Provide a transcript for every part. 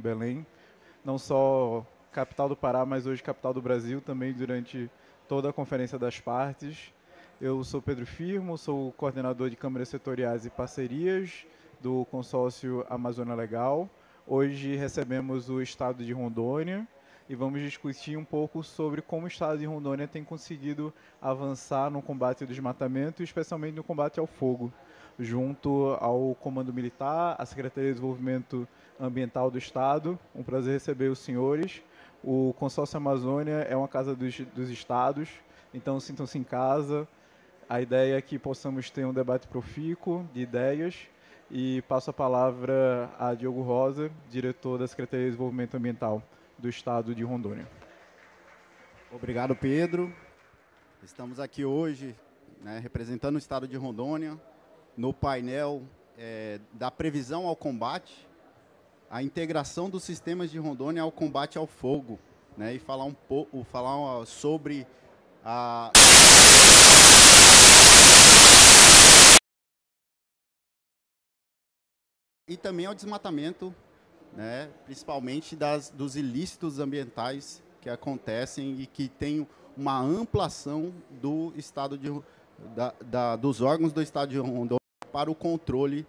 Belém, não só capital do Pará, mas hoje capital do Brasil também durante toda a Conferência das Partes. Eu sou Pedro Firmo, sou coordenador de câmaras setoriais e parcerias do consórcio Amazônia Legal. Hoje recebemos o estado de Rondônia e vamos discutir um pouco sobre como o estado de Rondônia tem conseguido avançar no combate ao desmatamento, especialmente no combate ao fogo, junto ao Comando Militar, à Secretaria de Desenvolvimento Ambiental do Estado. Um prazer receber os senhores. O Consórcio Amazônia é uma casa dos estados, então sintam-se em casa. A ideia é que possamos ter um debate profícuo de ideias e passo a palavra a Diogo Rosa, diretor da Secretaria de Desenvolvimento Ambiental do Estado de Rondônia. Obrigado, Pedro. Estamos aqui hoje, representando o Estado de Rondônia, no painel da previsão ao combate, a integração dos sistemas de Rondônia ao combate ao fogo, e falar um pouco, sobre a e também ao desmatamento, principalmente dos ilícitos ambientais que acontecem e que tem uma ampla ação do estado dos órgãos do Estado de Rondônia para o controle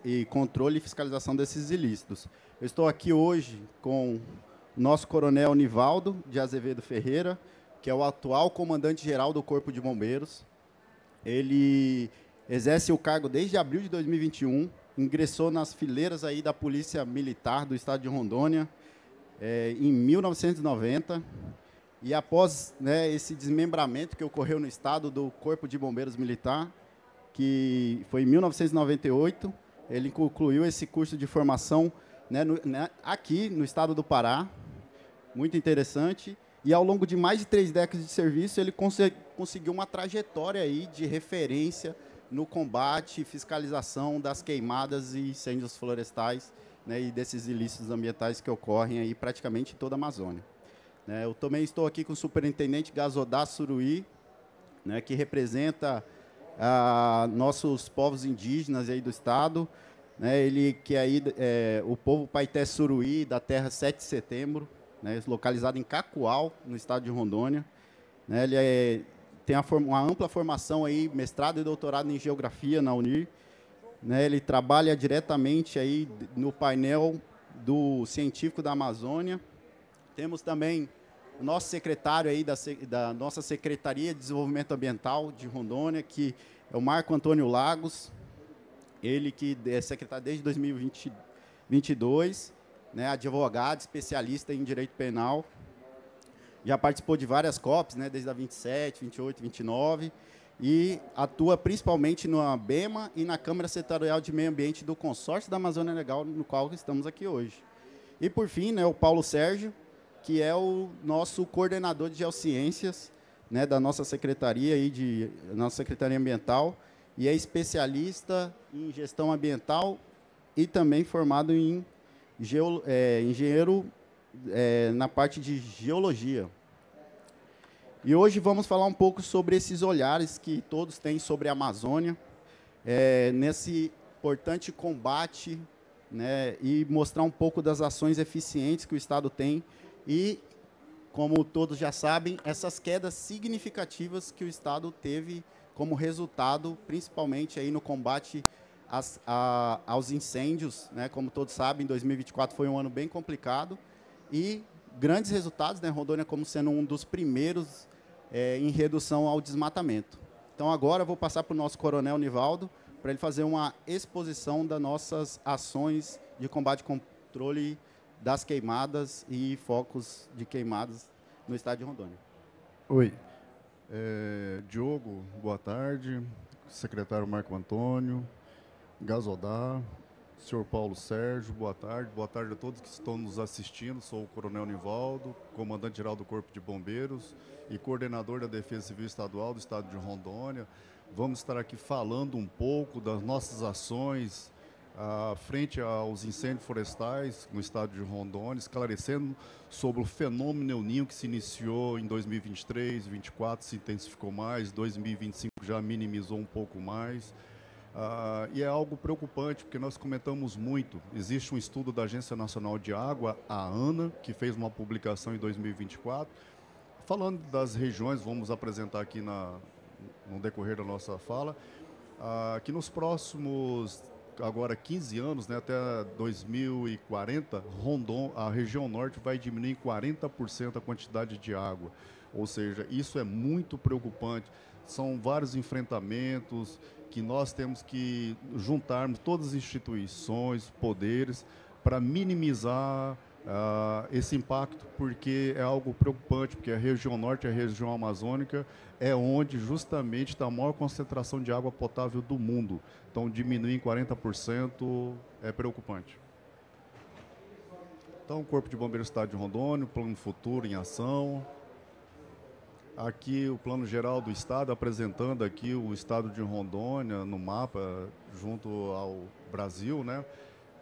e fiscalização desses ilícitos. Eu estou aqui hoje com o nosso coronel Nivaldo de Azevedo Ferreira, que é o atual comandante-geral do Corpo de Bombeiros. Ele exerce o cargo desde abril de 2021, ingressou nas fileiras aí da Polícia Militar do Estado de Rondônia em 1990, e após esse desmembramento que ocorreu no Estado do Corpo de Bombeiros Militar, que foi em 1998, ele concluiu esse curso de formação aqui no Estado do Pará, muito interessante, e ao longo de mais de 3 décadas de serviço, ele conseguiu uma trajetória aí de referência no combate e fiscalização das queimadas e incêndios florestais, e desses ilícitos ambientais que ocorrem aí praticamente em toda a Amazônia. Eu também estou aqui com o superintendente Gazodá Suruí, que representa nossos povos indígenas aí do estado, ele que aí o povo Paité Suruí da terra 7 de Setembro, localizado em Cacoal, no estado de Rondônia. Ele tem uma ampla formação aí, mestrado e doutorado em geografia na UNIR. Ele trabalha diretamente aí no painel do científico da Amazônia. Temos também o nosso secretário aí da nossa Secretaria de Desenvolvimento Ambiental de Rondônia, que é o Marco Antônio Lagos, ele que é secretário desde 2022, advogado, especialista em direito penal. Já participou de várias COPs, desde a 27, 28, 29, e atua principalmente na BEMA e na Câmara Setorial de Meio Ambiente do Consórcio da Amazônia Legal, no qual estamos aqui hoje. E, por fim, o Paulo Sérgio, que é o nosso coordenador de geociências, da nossa secretaria, nossa Secretaria Ambiental, e é especialista em gestão ambiental e também formado em engenheiro na parte de geologia. E hoje vamos falar um pouco sobre esses olhares que todos têm sobre a Amazônia, nesse importante combate, e mostrar um pouco das ações eficientes que o Estado tem e, como todos já sabem, essas quedas significativas que o Estado teve como resultado, principalmente aí no combate aos incêndios, como todos sabem, 2024 foi um ano bem complicado, e grandes resultados, Rondônia como sendo um dos primeiros em redução ao desmatamento. Então, agora eu vou passar para o nosso coronel Nivaldo, para ele fazer uma exposição das nossas ações de combate e controle das queimadas e focos de queimadas no estado de Rondônia. Oi. Diogo, boa tarde. Secretário Marco Antônio, Gazodá, senhor Paulo Sérgio, boa tarde. Boa tarde a todos que estão nos assistindo. Sou o coronel Nivaldo, comandante-geral do Corpo de Bombeiros e coordenador da Defesa Civil Estadual do estado de Rondônia. Vamos estar aqui falando um pouco das nossas ações frente aos incêndios florestais no estado de Rondônia, esclarecendo sobre o fenômeno El Niño que se iniciou em 2023, 2024 se intensificou mais, 2025 já minimizou um pouco mais. E é algo preocupante, porque nós comentamos muito. Existe um estudo da Agência Nacional de Água, a ANA, que fez uma publicação em 2024, falando das regiões, vamos apresentar aqui no decorrer da nossa fala, que nos próximos, agora 15 anos, né, até 2040, a região norte vai diminuir em 40% a quantidade de água. Ou seja, isso é muito preocupante. São vários enfrentamentos que nós temos que juntarmos todas as instituições, poderes, para minimizar esse impacto, porque é algo preocupante, porque a região norte, a região amazônica, é onde justamente está a maior concentração de água potável do mundo. Então, diminuir em 40% é preocupante. Então, o Corpo de Bombeiros do Estado de Rondônia, Plano Futuro em ação. Aqui o Plano Geral do Estado, apresentando aqui o Estado de Rondônia no mapa, junto ao Brasil, né?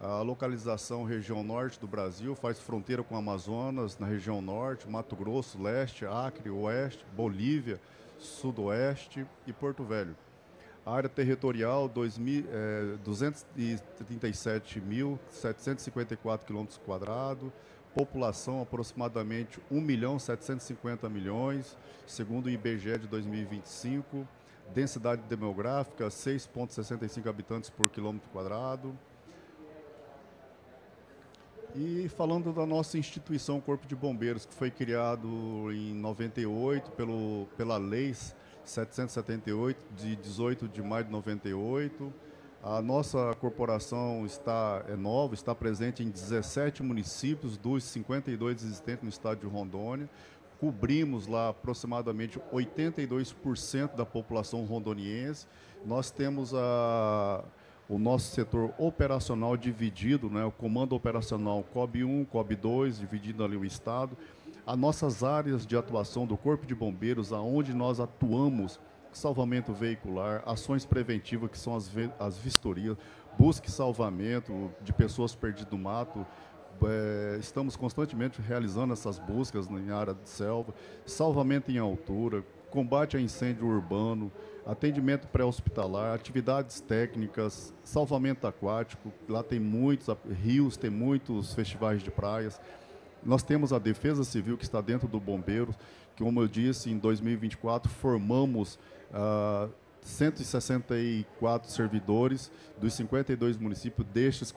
A localização região norte do Brasil faz fronteira com o Amazonas, na região norte, Mato Grosso, leste, Acre, oeste, Bolívia, sudoeste e Porto Velho. A área territorial, 237.754 km², população aproximadamente 1.750.000.000, segundo o IBGE de 2025, densidade demográfica 6,65 habitantes por quilômetro quadrado. E falando da nossa instituição Corpo de Bombeiros, que foi criado em 98 pela Lei 778, de 18 de maio de 98. A nossa corporação é nova, está presente em 17 municípios dos 52 existentes no estado de Rondônia. Cobrimos lá aproximadamente 82% da população rondoniense. Nós temos o nosso setor operacional dividido, né, o comando operacional COB 1, COB 2, dividindo ali o estado. As nossas áreas de atuação do Corpo de Bombeiros, aonde nós atuamos, salvamento veicular, ações preventivas, que são as vistorias, busca e salvamento de pessoas perdidas no mato. Estamos constantemente realizando essas buscas em área de selva, salvamento em altura, combate a incêndio urbano, atendimento pré-hospitalar, atividades técnicas, salvamento aquático. Lá tem muitos rios, tem muitos festivais de praias. Nós temos a Defesa Civil, que está dentro do Bombeiros, que, como eu disse, em 2024 formamos 164 servidores dos 52 municípios. Desses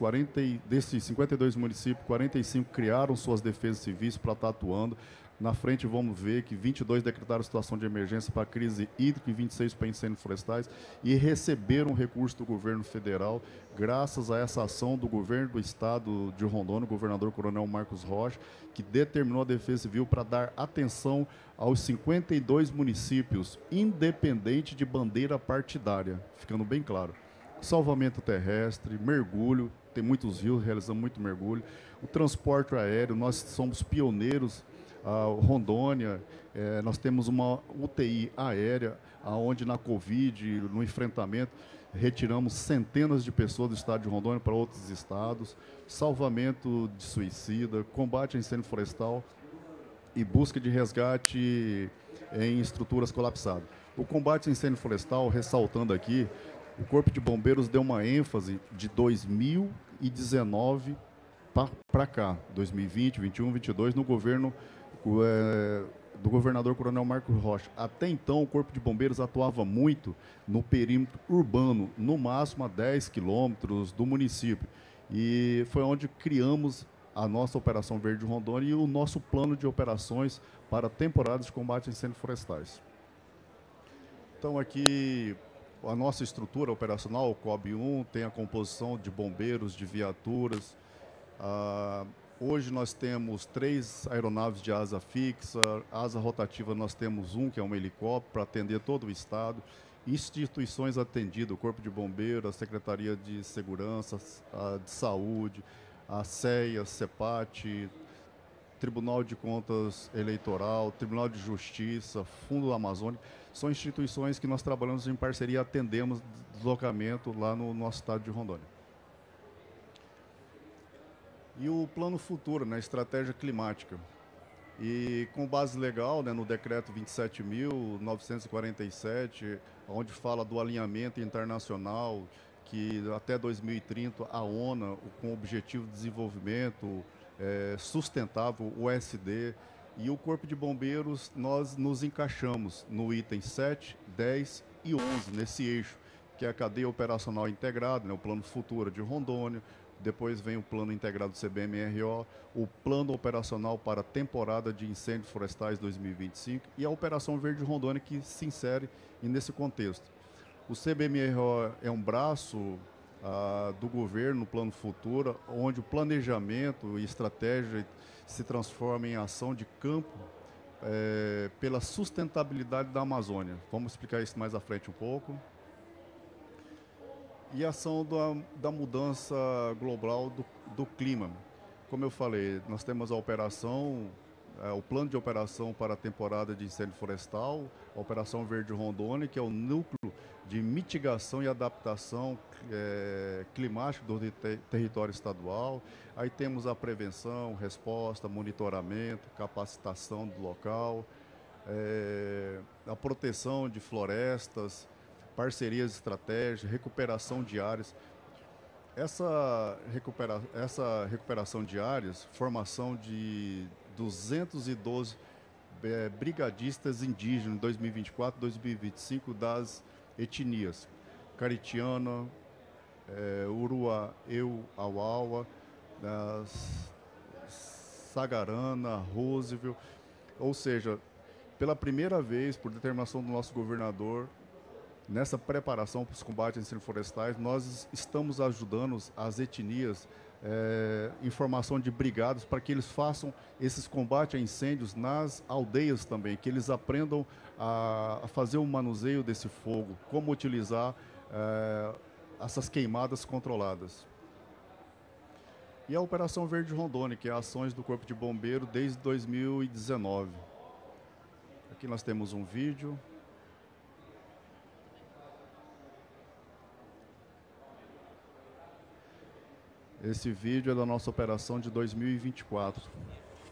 52 municípios, 45 criaram suas defesas civis para estar atuando. Na frente vamos ver que 22 decretaram situação de emergência para crise hídrica e 26 para incêndios florestais e receberam recurso do governo federal, graças a essa ação do governo do estado de Rondônia, o governador Coronel Marcos Rocha, que determinou a Defesa Civil para dar atenção aos 52 municípios, independente de bandeira partidária, ficando bem claro. Salvamento terrestre, mergulho, tem muitos rios, realizamos muito mergulho. O transporte aéreo, nós somos pioneiros. Rondônia, nós temos uma UTI aérea, onde na Covid, no enfrentamento, retiramos centenas de pessoas do estado de Rondônia para outros estados, salvamento de suicida, combate a incêndio florestal e busca de resgate em estruturas colapsadas. O combate a incêndio florestal, ressaltando aqui, o Corpo de Bombeiros deu uma ênfase de 2019 para cá, 2020, 21, 22, no governo do governador Coronel Marcos Rocha. Até então, o Corpo de Bombeiros atuava muito no perímetro urbano, no máximo a 10 quilômetros do município. E foi onde criamos a nossa Operação Verde Rondônia e o nosso plano de operações para temporadas de combate a incêndios florestais. Então, aqui, a nossa estrutura operacional, o COB 1, tem a composição de bombeiros, de viaturas. Hoje nós temos 3 aeronaves de asa fixa, asa rotativa nós temos que é um helicóptero para atender todo o estado. Instituições atendidas, o Corpo de Bombeiros, a Secretaria de Segurança, de Saúde, a CEA, CEPAT, Tribunal de Contas Eleitoral, Tribunal de Justiça, Fundo Amazônico, são instituições que nós trabalhamos em parceria e atendemos deslocamento lá no nosso estado de Rondônia. E o plano futuro, né, estratégia climática. E com base legal, né, no decreto 27.947, onde fala do alinhamento internacional, que até 2030 a ONU, com o Objetivo de Desenvolvimento Sustentável, o OSD, e o Corpo de Bombeiros, nós nos encaixamos no item 7, 10 e 11, nesse eixo, que é a cadeia operacional integrada, né, o Plano Futura de Rondônia. Depois vem o Plano Integrado do CBMRO, o Plano Operacional para a Temporada de Incêndios Florestais 2025 e a Operação Verde Rondônia, que se insere nesse contexto. O CBMRO é um braço do governo no Plano Futura, onde o planejamento e estratégia se transforma em ação de campo pela sustentabilidade da Amazônia. Vamos explicar isso mais à frente um pouco. E a ação da mudança global do clima. Como eu falei, nós temos a operação, o plano de operação para a temporada de incêndio florestal, a Operação Verde Rondônia, que é o núcleo de mitigação e adaptação climática do território estadual. Aí temos a prevenção, resposta, monitoramento, capacitação do local, a proteção de florestas, parcerias estratégicas, recuperação de áreas. Essa recuperação de áreas, formação de 212 brigadistas indígenas em 2024 e 2025 das etnias Caritiana, Uruaeu, Auaua, Sagarana, Roosevelt, ou seja, pela primeira vez, por determinação do nosso governador, nessa preparação para os combates a incêndios florestais, nós estamos ajudando as etnias em formação de brigadas para que eles façam esses combates a incêndios nas aldeias também, que eles aprendam a fazer o manuseio desse fogo, como utilizar essas queimadas controladas. E a Operação Verde Rondônia, que é ações do Corpo de Bombeiro desde 2019. Aqui nós temos um vídeo. Esse vídeo é da nossa operação de 2024,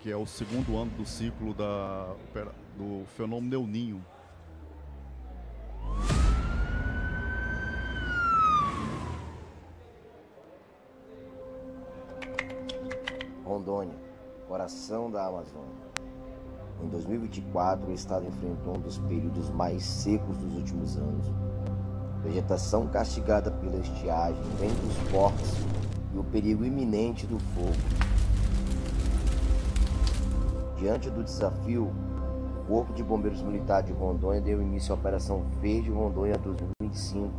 que é o segundo ano do ciclo do fenômeno El Niño. Rondônia, coração da Amazônia. Em 2024, o estado enfrentou um dos períodos mais secos dos últimos anos. Vegetação castigada pela estiagem, ventos fortes e o perigo iminente do fogo. Diante do desafio, o Corpo de Bombeiros Militar de Rondônia deu início à Operação Verde Rondônia 2025,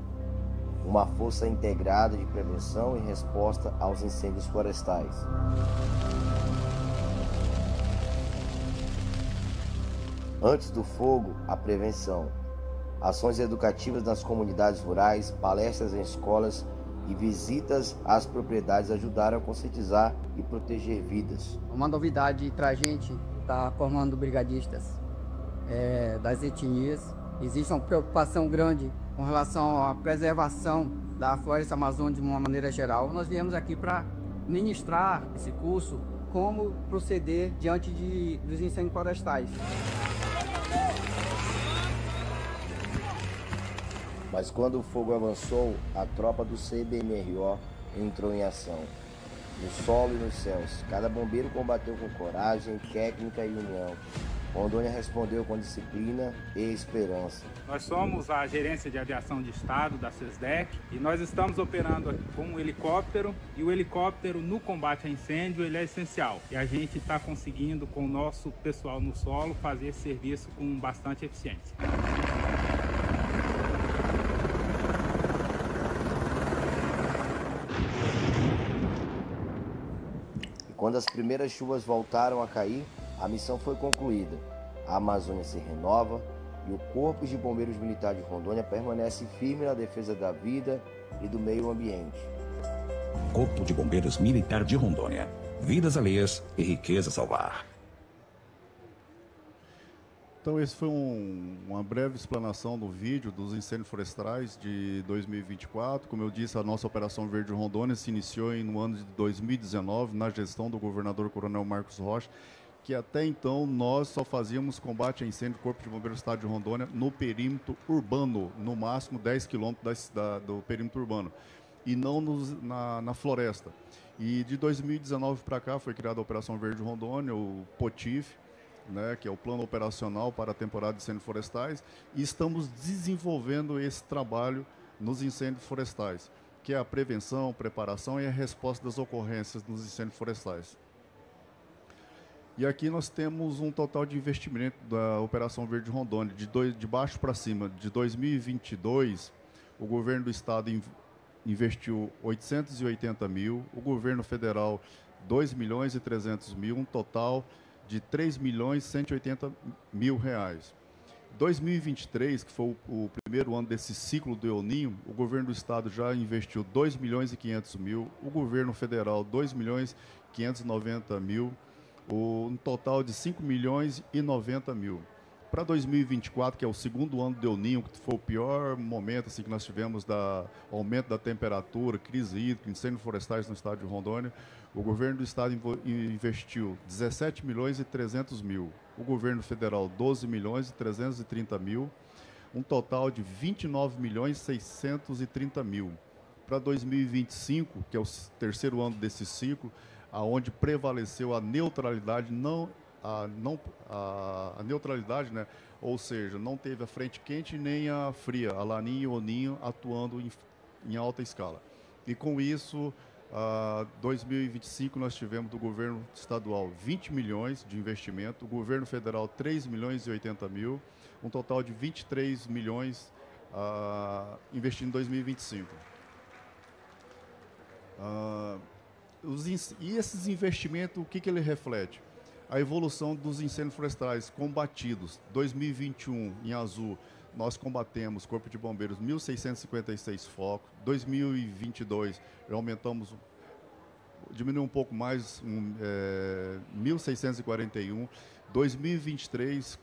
uma força integrada de prevenção e resposta aos incêndios florestais. Antes do fogo, a prevenção. Ações educativas nas comunidades rurais, palestras em escolas e visitas às propriedades ajudaram a conscientizar e proteger vidas. Uma novidade para a gente está formando brigadistas das etnias. Existe uma preocupação grande com relação à preservação da floresta amazônica de uma maneira geral. Nós viemos aqui para ministrar esse curso, como proceder diante dos incêndios florestais. Mas quando o fogo avançou, a tropa do CBMRO entrou em ação. No solo e nos céus, cada bombeiro combateu com coragem, técnica e união. Rondônia respondeu com disciplina e esperança. Nós somos a Gerência de Aviação de Estado da SESDEC e nós estamos operando com um helicóptero, e o helicóptero no combate a incêndio ele é essencial. E a gente está conseguindo, com o nosso pessoal no solo, fazer esse serviço com bastante eficiência. Quando as primeiras chuvas voltaram a cair, a missão foi concluída. A Amazônia se renova e o Corpo de Bombeiros Militar de Rondônia permanece firme na defesa da vida e do meio ambiente. Corpo de Bombeiros Militar de Rondônia. Vidas alheias e riqueza a salvar. Então, esse foi uma breve explanação do vídeo dos incêndios florestais de 2024. Como eu disse, a nossa Operação Verde Rondônia se iniciou no ano de 2019, na gestão do governador Coronel Marcos Rocha, que até então nós só fazíamos combate a incêndio do Corpo de Bombeiros do Estado de Rondônia no perímetro urbano, no máximo 10 quilômetros do perímetro urbano, e não na floresta. E de 2019 para cá foi criada a Operação Verde Rondônia, o POTIF, né, que é o Plano Operacional para a Temporada de Incêndios Florestais, e estamos desenvolvendo esse trabalho nos incêndios florestais, que é a prevenção, preparação e a resposta das ocorrências nos incêndios florestais. E aqui nós temos um total de investimento da Operação Verde Rondônia, de baixo para cima. De 2022, o governo do estado investiu 880 mil, o governo federal 2 milhões e 300 mil, um total de 3 milhões e 180 mil reais. 2023, que foi o primeiro ano desse ciclo do El Ninho, o governo do estado já investiu 2 milhões e 500 mil, o governo federal 2 milhões e 590 mil, um total de 5 milhões e 90 mil. Para 2024, que é o segundo ano do El Ninho, que foi o pior momento assim, que nós tivemos da aumento da temperatura, crise hídrica, incêndios florestais no estado de Rondônia, o governo do estado investiu 17 milhões e 300 mil, o governo federal 12 milhões e 330 mil, um total de 29 milhões e 630 mil. Para 2025, que é o terceiro ano desse ciclo, aonde prevaleceu a neutralidade, a neutralidade, né? Ou seja, não teve a frente quente nem a fria, a Laninha e o Ninho atuando em alta escala. E com isso, 2025 nós tivemos do governo estadual 20 milhões de investimento, o governo federal 3 milhões e 80 mil, um total de 23 milhões investindo em 2025. E esses investimentos, o que ele reflete? A evolução dos incêndios florestais combatidos. 2021, em azul, nós combatemos, Corpo de Bombeiros, 1.656 focos. 2022, aumentamos, diminuiu um pouco mais, 1.641. 2023,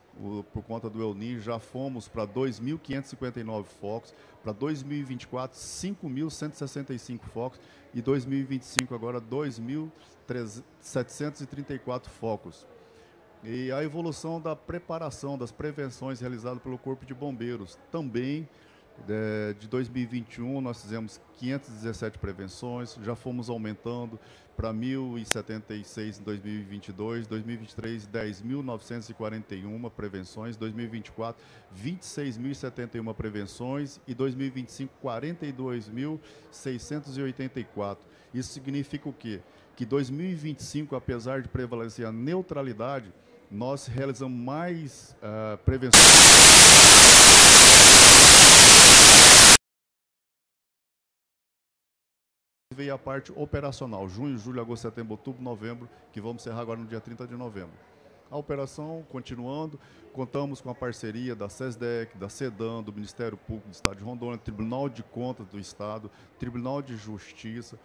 por conta do El Ninho, já fomos para 2.559 focos. Para 2024, 5.165 focos. E 2025, agora, 2.734 focos. E a evolução da preparação, das prevenções realizadas pelo Corpo de Bombeiros. Também, de 2021, nós fizemos 517 prevenções, já fomos aumentando para 1.076 em 2022, 2023, 10.941 prevenções, 2024, 26.071 prevenções e 2025, 42.684. Isso significa o quê? Que 2025, apesar de prevalecer a neutralidade, nós realizamos mais prevenções. Veio a parte operacional, junho, julho, agosto, setembro, outubro, novembro, que vamos encerrar agora no dia 30 de novembro. A operação continuando, contamos com a parceria da SESDEC, da SEDAM, do Ministério Público do Estado de Rondônia, Tribunal de Contas do Estado, Tribunal de Justiça.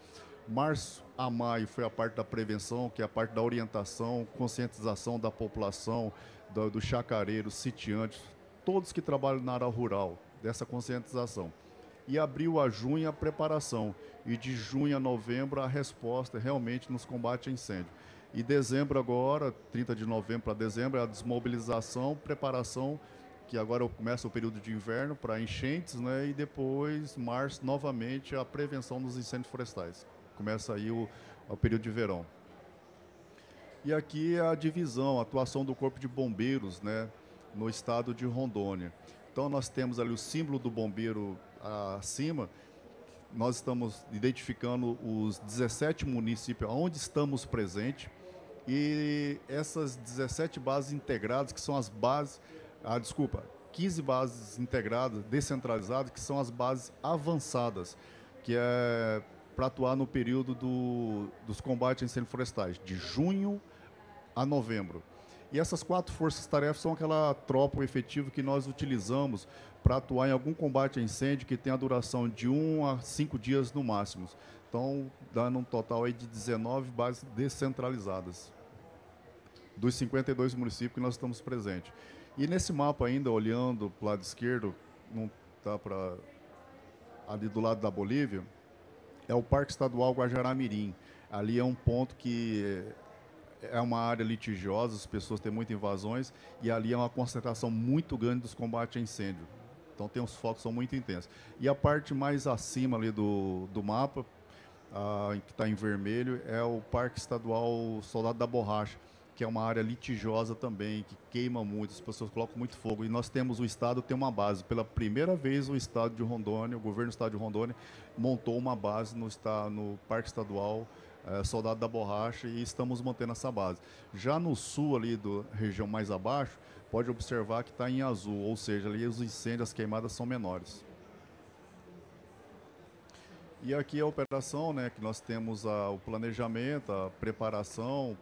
Março a maio foi a parte da prevenção, que é a parte da orientação, conscientização da população, dos chacareiros, sitiantes, todos que trabalham na área rural, dessa conscientização. E abril a junho a preparação, e de junho a novembro a resposta realmente nos combates a incêndio. E dezembro agora, 30 de novembro para dezembro, é a desmobilização, preparação, que agora começa o período de inverno para enchentes, né? E depois, março, novamente, a prevenção dos incêndios florestais. Começa aí o período de verão. E aqui a divisão, a atuação do Corpo de Bombeiros, né, no estado de Rondônia. Então nós temos ali o símbolo do bombeiro acima. Nós estamos identificando os 17 municípios onde estamos presentes e essas 17 bases integradas, que são as bases, 15 bases integradas, descentralizadas, que são as bases avançadas, que é para atuar no período dos combates a incêndios florestais, de junho a novembro. E essas 4 forças-tarefas são aquela tropa efetiva que nós utilizamos para atuar em algum combate a incêndio que tem a duração de 1 a 5 dias no máximo. Então, dando um total aí de 19 bases descentralizadas, dos 52 municípios que nós estamos presentes. E nesse mapa ainda, olhando para o lado esquerdo, não está para ali do lado da Bolívia, é o Parque Estadual Guajará-Mirim. Ali é um ponto que é uma área litigiosa, as pessoas têm muitas invasões, e ali é uma concentração muito grande dos combates a incêndio. Então tem os focos que são muito intensos. E a parte mais acima ali do mapa, que está em vermelho, é o Parque Estadual Soldado da Borracha, que é uma área litigiosa também, que queima muito, as pessoas colocam muito fogo. E nós temos, o Estado tem uma base. Pela primeira vez o Estado de Rondônia, o governo do Estado de Rondônia, montou uma base no Parque Estadual Soldado da Borracha, e estamos mantendo essa base. Já no sul, ali, região mais abaixo, pode observar que está em azul, ou seja, ali os incêndios, as queimadas são menores. E aqui a operação, né, que nós temos o planejamento, a preparação,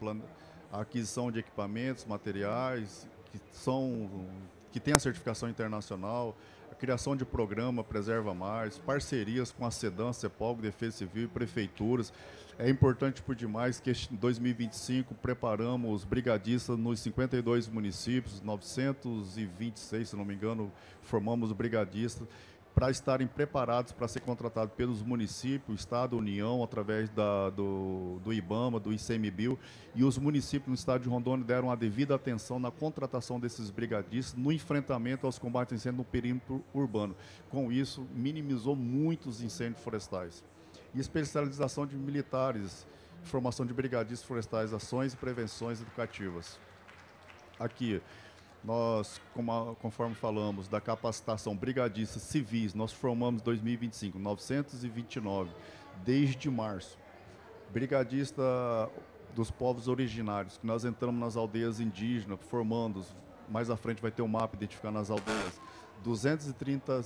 a aquisição de equipamentos, materiais, que tem a certificação internacional, a criação de programa Preserva Mais, parcerias com a SEDAM, CEPOG, Defesa Civil e prefeituras. É importante por demais que em 2025 preparamos brigadistas nos 52 municípios, 926, se não me engano, formamos brigadistas, para estarem preparados para ser contratados pelos municípios, Estado, União, através do IBAMA, do ICMBio, e os municípios no estado de Rondônia deram a devida atenção na contratação desses brigadistas no enfrentamento aos combates a incêndio no perímetro urbano. Com isso, minimizou muitos incêndios florestais. E especialização de militares, formação de brigadistas florestais, ações e prevenções educativas. Aqui, nós, conforme falamos, da capacitação brigadistas civis, nós formamos em 2025 929, desde março. Brigadista dos povos originários, que nós entramos nas aldeias indígenas, formando, mais à frente vai ter um mapa identificando as aldeias, 230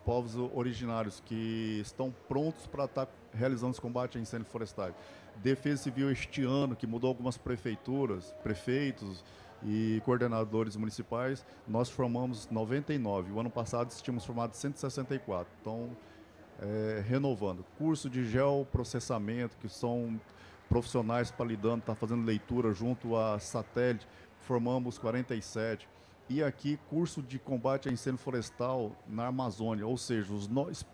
povos originários que estão prontos para estar realizando os combates a incêndios florestais. Defesa Civil este ano, que mudou algumas prefeituras, prefeitos e coordenadores municipais, nós formamos 99. O ano passado tínhamos formado 164. Então, renovando. Curso de geoprocessamento, que são profissionais para lidando, está fazendo leitura junto a satélite, formamos 47. E aqui, curso de combate a incêndio florestal na Amazônia, ou seja,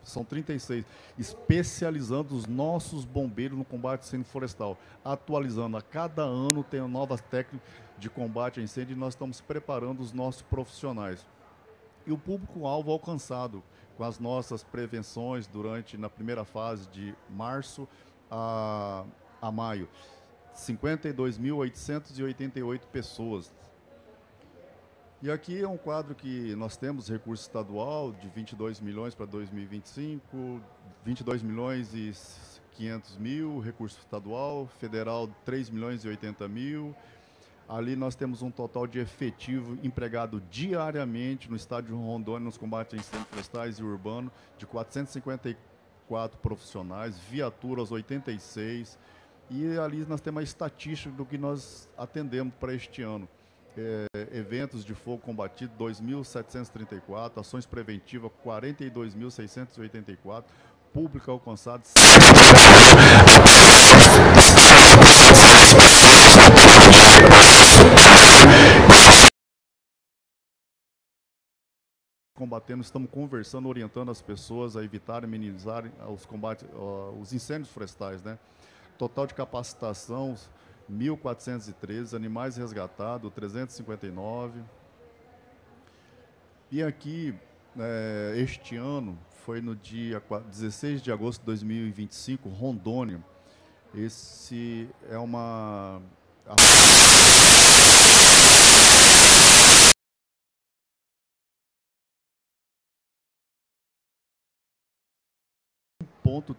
são 36, especializando os nossos bombeiros no combate a incêndio florestal, atualizando. A cada ano tem novas técnicas de combate a incêndio, e nós estamos preparando os nossos profissionais. E o público-alvo alcançado com as nossas prevenções na primeira fase de março a maio, 52.888 pessoas. E aqui é um quadro que nós temos recurso estadual de 22 milhões para 2025, 22 milhões e 500 mil, recurso estadual, federal 3 milhões e 80 mil. Ali nós temos um total de efetivo empregado diariamente no estado de Rondônia, nos combates a incêndios florestais e urbano, de 454 profissionais, viaturas 86, e ali nós temos a estatística do que nós atendemos para este ano. Eventos de fogo combatido 2.734, ações preventivas 42.684, público alcançado combatendo, estamos conversando, orientando as pessoas a evitarem, minimizarem os combates, os incêndios florestais, né? Total de capacitação 1.413, animais resgatados 359. E aqui, este ano, foi no dia 16 de agosto de 2025, Rondônia. Esse é uma...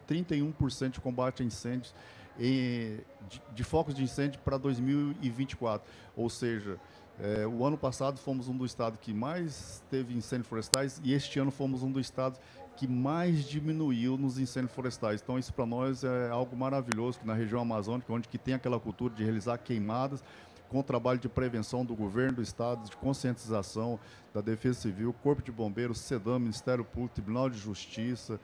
31% de combate a incêndios de focos de incêndio para 2024. Ou seja, o ano passado fomos um dos estados que mais teve incêndios florestais, e este ano fomos um dos estados que mais diminuiu nos incêndios florestais. Então isso para nós é algo maravilhoso, que na região amazônica, onde que tem aquela cultura de realizar queimadas, com o trabalho de prevenção do governo do estado, de conscientização da Defesa Civil, Corpo de Bombeiros, SEDAM, Ministério Público, Tribunal de Justiça,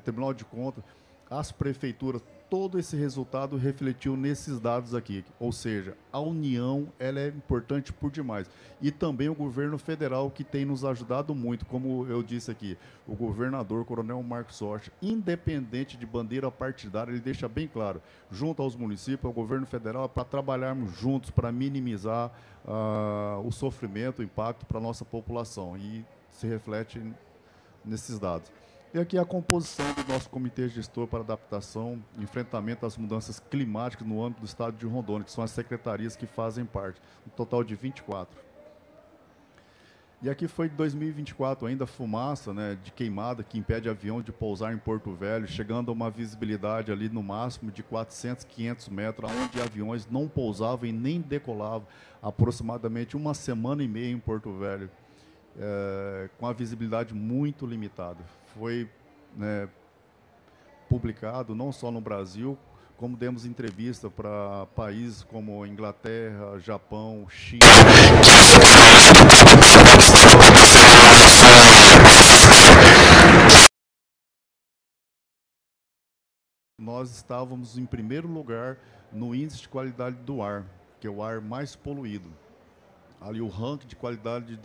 Tribunal de Contas, as prefeituras todo esse resultado refletiu nesses dados aqui. Ou seja, a união ela é importante por demais. E também o governo federal, que tem nos ajudado muito, como eu disse aqui, o governador Coronel Marcos Rocha, independente de bandeira partidária, ele deixa bem claro, junto aos municípios, ao governo federal, para trabalharmos juntos, para minimizar o sofrimento, o impacto para a nossa população. E se reflete nesses dados. E aqui a composição do nosso comitê gestor para adaptação e enfrentamento às mudanças climáticas no âmbito do estado de Rondônia, que são as secretarias que fazem parte, um total de 24. E aqui foi de 2024 ainda fumaça, né, de queimada que impede avião de pousar em Porto Velho, chegando a uma visibilidade ali no máximo de 400, 500 metros, onde aviões não pousavam e nem decolavam, aproximadamente 1,5 em Porto Velho. Com a visibilidade muito limitada. Foi, né, publicado não só no Brasil, como demos entrevista para países como Inglaterra, Japão, China. Nós estávamos em primeiro lugar no índice de qualidade do ar, que é o ar mais poluído. Ali o ranking de qualidade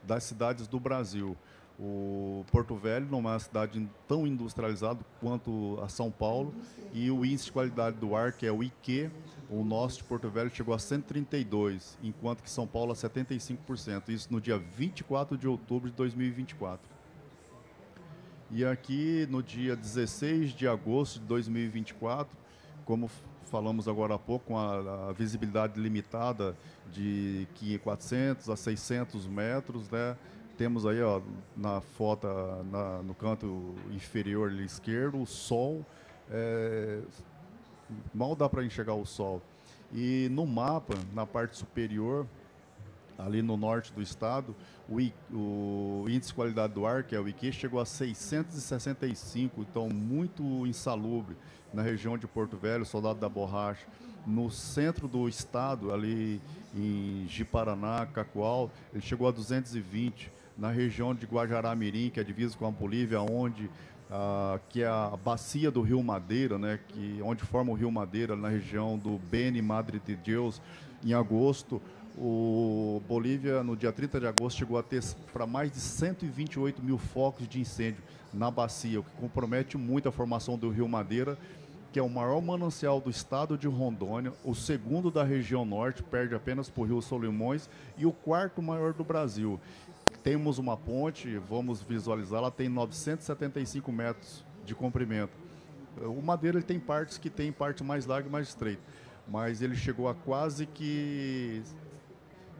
das cidades do Brasil. O Porto Velho não é uma cidade tão industrializada quanto a São Paulo, e o índice de qualidade do ar, que é o IQ, o nosso de Porto Velho chegou a 132, enquanto que São Paulo a 75%. Isso no dia 24 de outubro de 2024. E aqui no dia 16 de agosto de 2024, como falamos agora há pouco, com a visibilidade limitada de 400 a 600 metros, né? Temos aí, ó, na foto, no canto inferior ali esquerdo, o sol, mal dá para enxergar o sol. E no mapa, na parte superior, ali no norte do estado, o índice de qualidade do ar, que é o IQ, chegou a 665, então muito insalubre na região de Porto Velho, Soldado da Borracha. No centro do estado, ali em Ji-Paraná, Cacoal, ele chegou a 220. Na região de Guajará-Mirim, que é divisa com a Bolívia, onde que é a bacia do Rio Madeira, né, onde forma o Rio Madeira, na região do Beni, Madre de Deus, em agosto, o Bolívia, no dia 30 de agosto, chegou a ter para mais de 128 mil focos de incêndio na bacia, o que compromete muito a formação do Rio Madeira, que é o maior manancial do estado de Rondônia, o segundo da região norte, perde apenas para o Rio Solimões, e o quarto maior do Brasil. Temos uma ponte, vamos visualizar, ela tem 975 metros de comprimento. O Madeira ele tem partes que tem parte mais larga e mais estreita, mas ele chegou a quase que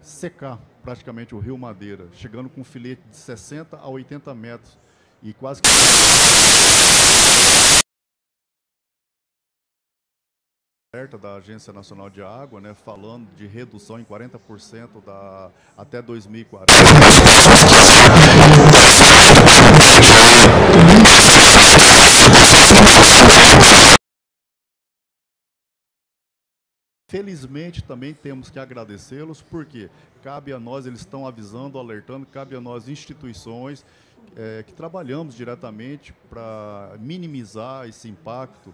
secar praticamente o Rio Madeira, chegando com um filete de 60 a 80 metros e quase que... da Agência Nacional de Água, né, falando de redução em 40% até 2040. Felizmente também temos que agradecê-los, porque cabe a nós, eles estão avisando, alertando, cabe a nós instituições que trabalhamos diretamente para minimizar esse impacto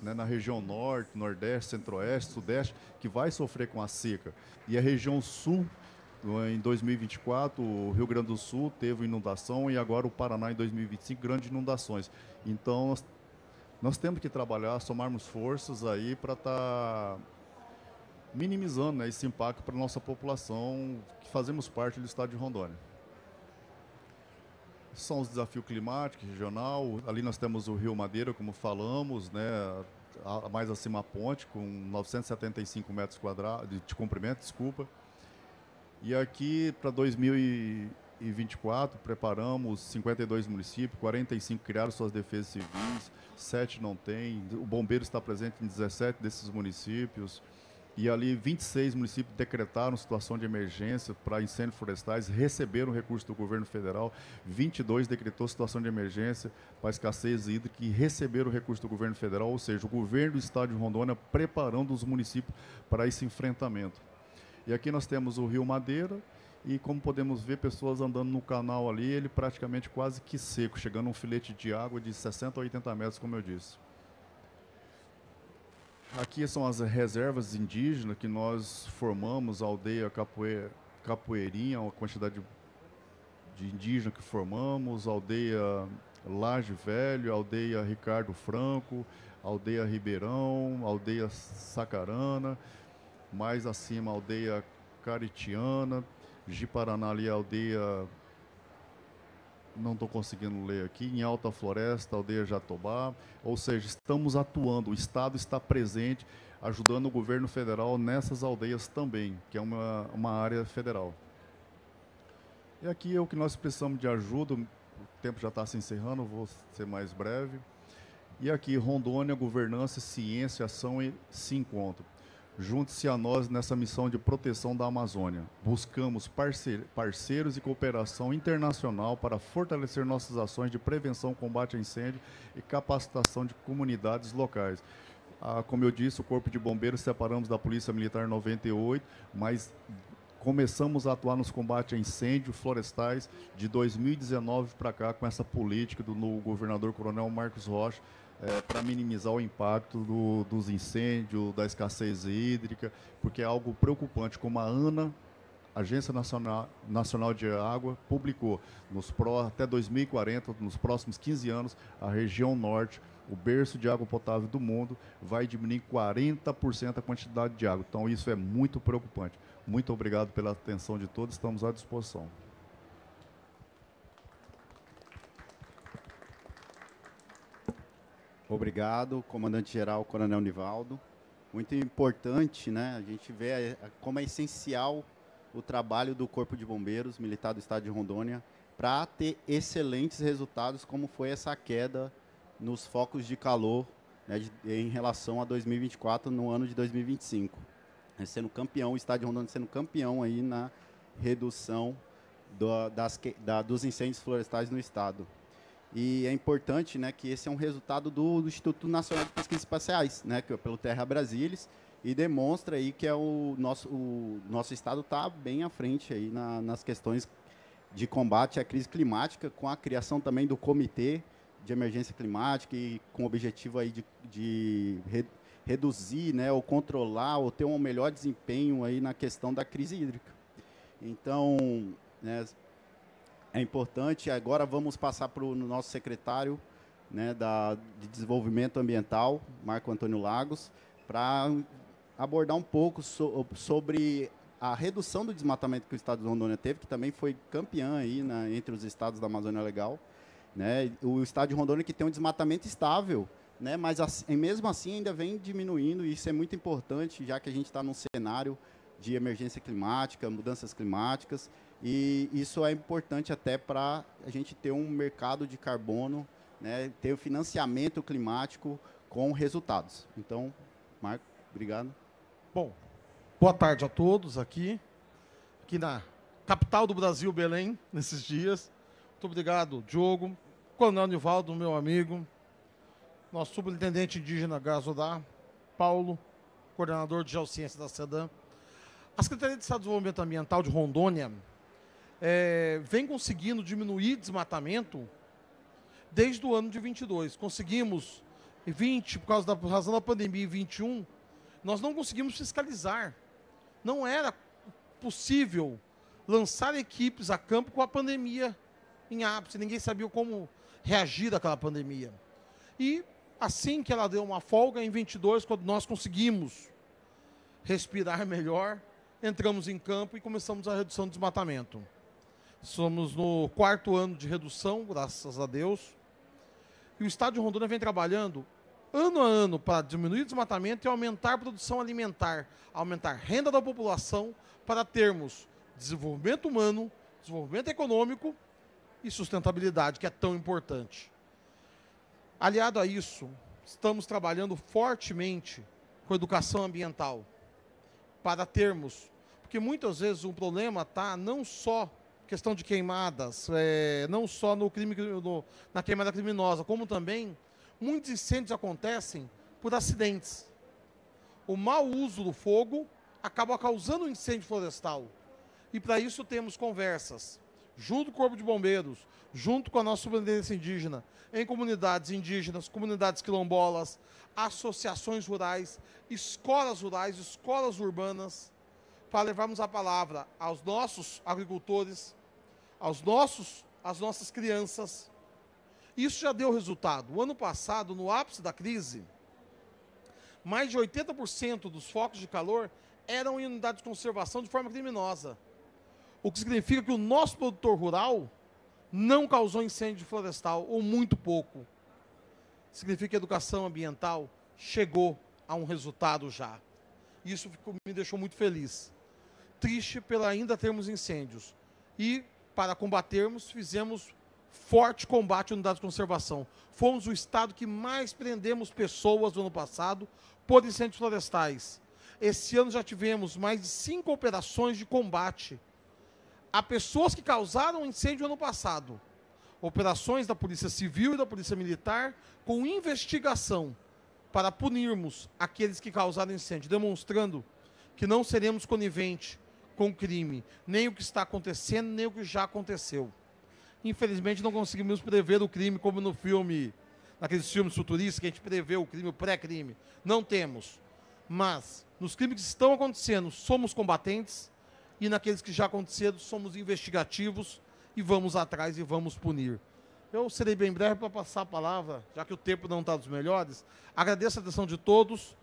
né, na região norte, nordeste, centro-oeste, sudeste, que vai sofrer com a seca. E a região sul, em 2024, o Rio Grande do Sul teve inundação, e agora o Paraná em 2025, grandes inundações. Então, nós temos que trabalhar, somarmos forças aí para estar minimizando, né, esse impacto para a nossa população, que fazemos parte do estado de Rondônia. São os desafios climáticos, regional. Ali nós temos o Rio Madeira, como falamos, né, mais acima a ponte, com 975 metros quadrados de comprimento, desculpa. E aqui, para 2024, preparamos 52 municípios, 45 criaram suas defesas civis, 7 não tem. O bombeiro está presente em 17 desses municípios. E ali 26 municípios decretaram situação de emergência para incêndios florestais, receberam recurso do governo federal, 22 decretou situação de emergência para escassez hídrica e receberam recurso do governo federal, ou seja, o governo do estado de Rondônia preparando os municípios para esse enfrentamento. E aqui nós temos o Rio Madeira, e como podemos ver, pessoas andando no canal ali, ele praticamente quase que seco, chegando a um filete de água de 60 a 80 metros, como eu disse. Aqui são as reservas indígenas que nós formamos, a aldeia Capoeirinha, uma quantidade de indígenas que formamos, a aldeia Laje Velho, a aldeia Ricardo Franco, a aldeia Ribeirão, a aldeia Sacarana, mais acima a aldeia Caritiana, Ji-Paraná ali a aldeia, não estou conseguindo ler aqui, em Alta Floresta, a aldeia Jatobá, ou seja, estamos atuando, o Estado está presente, ajudando o governo federal nessas aldeias também, que é uma área federal. E aqui é o que nós precisamos de ajuda, o tempo já está se encerrando, vou ser mais breve. E aqui, Rondônia, governança, ciência, ação e se encontram. Junte-se a nós nessa missão de proteção da Amazônia. Buscamos parceiros e cooperação internacional para fortalecer nossas ações de prevenção, combate a incêndio e capacitação de comunidades locais. Como eu disse, o Corpo de Bombeiros separamos da Polícia Militar em 98, mas começamos a atuar nos combates a incêndios florestais de 2019 para cá, com essa política do governador Coronel Marcos Rocha, para minimizar o impacto dos incêndios, da escassez hídrica, porque é algo preocupante, como a ANA, Agência Nacional de Água, publicou, até 2040, nos próximos 15 anos, a região norte, o berço de água potável do mundo, vai diminuir 40% a quantidade de água. Então, isso é muito preocupante. Muito obrigado pela atenção de todos, estamos à disposição. Obrigado, comandante-geral Coronel Nivaldo. Muito importante, né? A gente vê como é essencial o trabalho do Corpo de Bombeiros Militar do Estado de Rondônia para ter excelentes resultados, como foi essa queda nos focos de calor, né, em relação a 2024, no ano de 2025. Sendo campeão, o Estado de Rondônia sendo campeão aí na redução dos incêndios florestais no Estado. E é importante, né, que esse é um resultado do Instituto Nacional de Pesquisas Espaciais, né, que é pelo Terra Brasilis, e demonstra aí que o nosso Estado está bem à frente aí nas questões de combate à crise climática, com a criação também do Comitê de Emergência Climática e com o objetivo aí de reduzir, né, ou controlar, ou ter um melhor desempenho aí na questão da crise hídrica. Então, né, é importante. Agora vamos passar para o nosso secretário, né, de Desenvolvimento Ambiental, Marco Antônio Lagos, para abordar um pouco sobre a redução do desmatamento que o Estado de Rondônia teve, que também foi campeão aí entre os estados da Amazônia Legal, né? O Estado de Rondônia que tem um desmatamento estável, né, mas mesmo assim ainda vem diminuindo, e isso é muito importante, já que a gente está num cenário de emergência climática, mudanças climáticas, e isso é importante até para a gente ter um mercado de carbono, né, ter o financiamento climático com resultados. Então, Marco, obrigado. Bom, boa tarde a todos aqui na capital do Brasil, Belém, nesses dias. Muito obrigado, Diogo, Coronel Nivaldo, meu amigo, nosso superintendente indígena Gazodá, Paulo, coordenador de Geociência da SEDAM. A Secretaria de Estado de Desenvolvimento Ambiental de Rondônia vem conseguindo diminuir desmatamento desde o ano de 22. Conseguimos, em 20, por causa da razão da pandemia, em 21, nós não conseguimos fiscalizar. Não era possível lançar equipes a campo com a pandemia em ápice. Ninguém sabia como reagir daquela pandemia. E assim que ela deu uma folga, em 22, quando nós conseguimos respirar melhor, entramos em campo e começamos a redução do desmatamento. Somos no 4º ano de redução, graças a Deus. E o Estado de Rondônia vem trabalhando ano a ano para diminuir o desmatamento e aumentar a produção alimentar, aumentar a renda da população, para termos desenvolvimento humano, desenvolvimento econômico e sustentabilidade, que é tão importante. Aliado a isso, estamos trabalhando fortemente com educação ambiental, para termos, porque muitas vezes o problema está não só questão de queimadas, não só no crime, na queimada criminosa, como também muitos incêndios acontecem por acidentes. O mau uso do fogo acaba causando um incêndio florestal. E para isso temos conversas junto com o Corpo de Bombeiros, junto com a nossa Superintendência Indígena, em comunidades indígenas, comunidades quilombolas, associações rurais, escolas urbanas, para levarmos a palavra aos nossos agricultores, às nossas crianças. Isso já deu resultado. O ano passado, no ápice da crise, mais de 80% dos focos de calor eram em unidades de conservação de forma criminosa. O que significa que o nosso produtor rural não causou incêndio florestal, ou muito pouco. Significa que a educação ambiental chegou a um resultado já. Isso me deixou muito feliz. Triste pela ainda termos incêndios. E, para combatermos, fizemos forte combate à unidade de conservação. Fomos o estado que mais prendemos pessoas no ano passado por incêndios florestais. Esse ano já tivemos mais de 5 operações de combate a pessoas que causaram incêndio no ano passado. Operações da Polícia Civil e da Polícia Militar com investigação para punirmos aqueles que causaram incêndio, demonstrando que não seremos coniventes com o crime, nem o que está acontecendo, nem o que já aconteceu. Infelizmente não conseguimos prever o crime como no filme, naqueles filmes futuristas que a gente prevê o crime, o pré-crime. Não temos. Mas nos crimes que estão acontecendo, somos combatentes, e naqueles que já aconteceram, somos investigativos e vamos atrás e vamos punir. Eu serei bem breve para passar a palavra, já que o tempo não está dos melhores. Agradeço a atenção de todos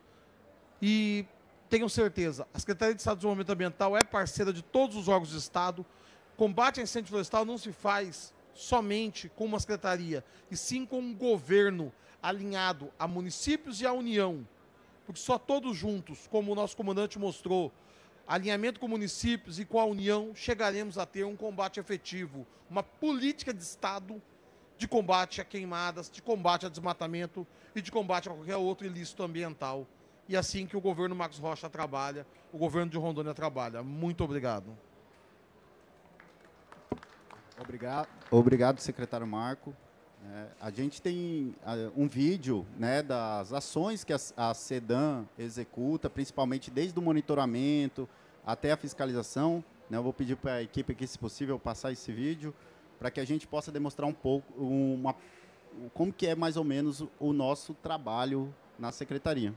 e tenho certeza, a Secretaria de Estado de Desenvolvimento Ambiental é parceira de todos os órgãos do Estado. Combate a incêndio florestal não se faz somente com uma secretaria, e sim com um governo alinhado a municípios e à União. Porque só todos juntos, como o nosso comandante mostrou, alinhamento com municípios e com a União, chegaremos a ter um combate efetivo, uma política de Estado de combate a queimadas, de combate a desmatamento e de combate a qualquer outro ilícito ambiental. E assim que o governo Marcos Rocha trabalha, o governo de Rondônia trabalha. Muito obrigado. Obrigado, secretário Marco. A gente tem um vídeo, né, das ações que a SEDAM executa, principalmente desde o monitoramento até a fiscalização. Né, eu vou pedir para a equipe aqui, se possível, passar esse vídeo, para que a gente possa demonstrar um pouco como que é mais ou menos o nosso trabalho na secretaria.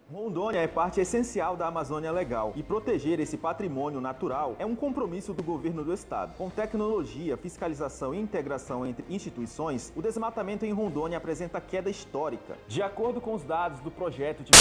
Rondônia é parte essencial da Amazônia Legal e proteger esse patrimônio natural é um compromisso do governo do estado. Com tecnologia, fiscalização e integração entre instituições, o desmatamento em Rondônia apresenta queda histórica. De acordo com os dados do projeto de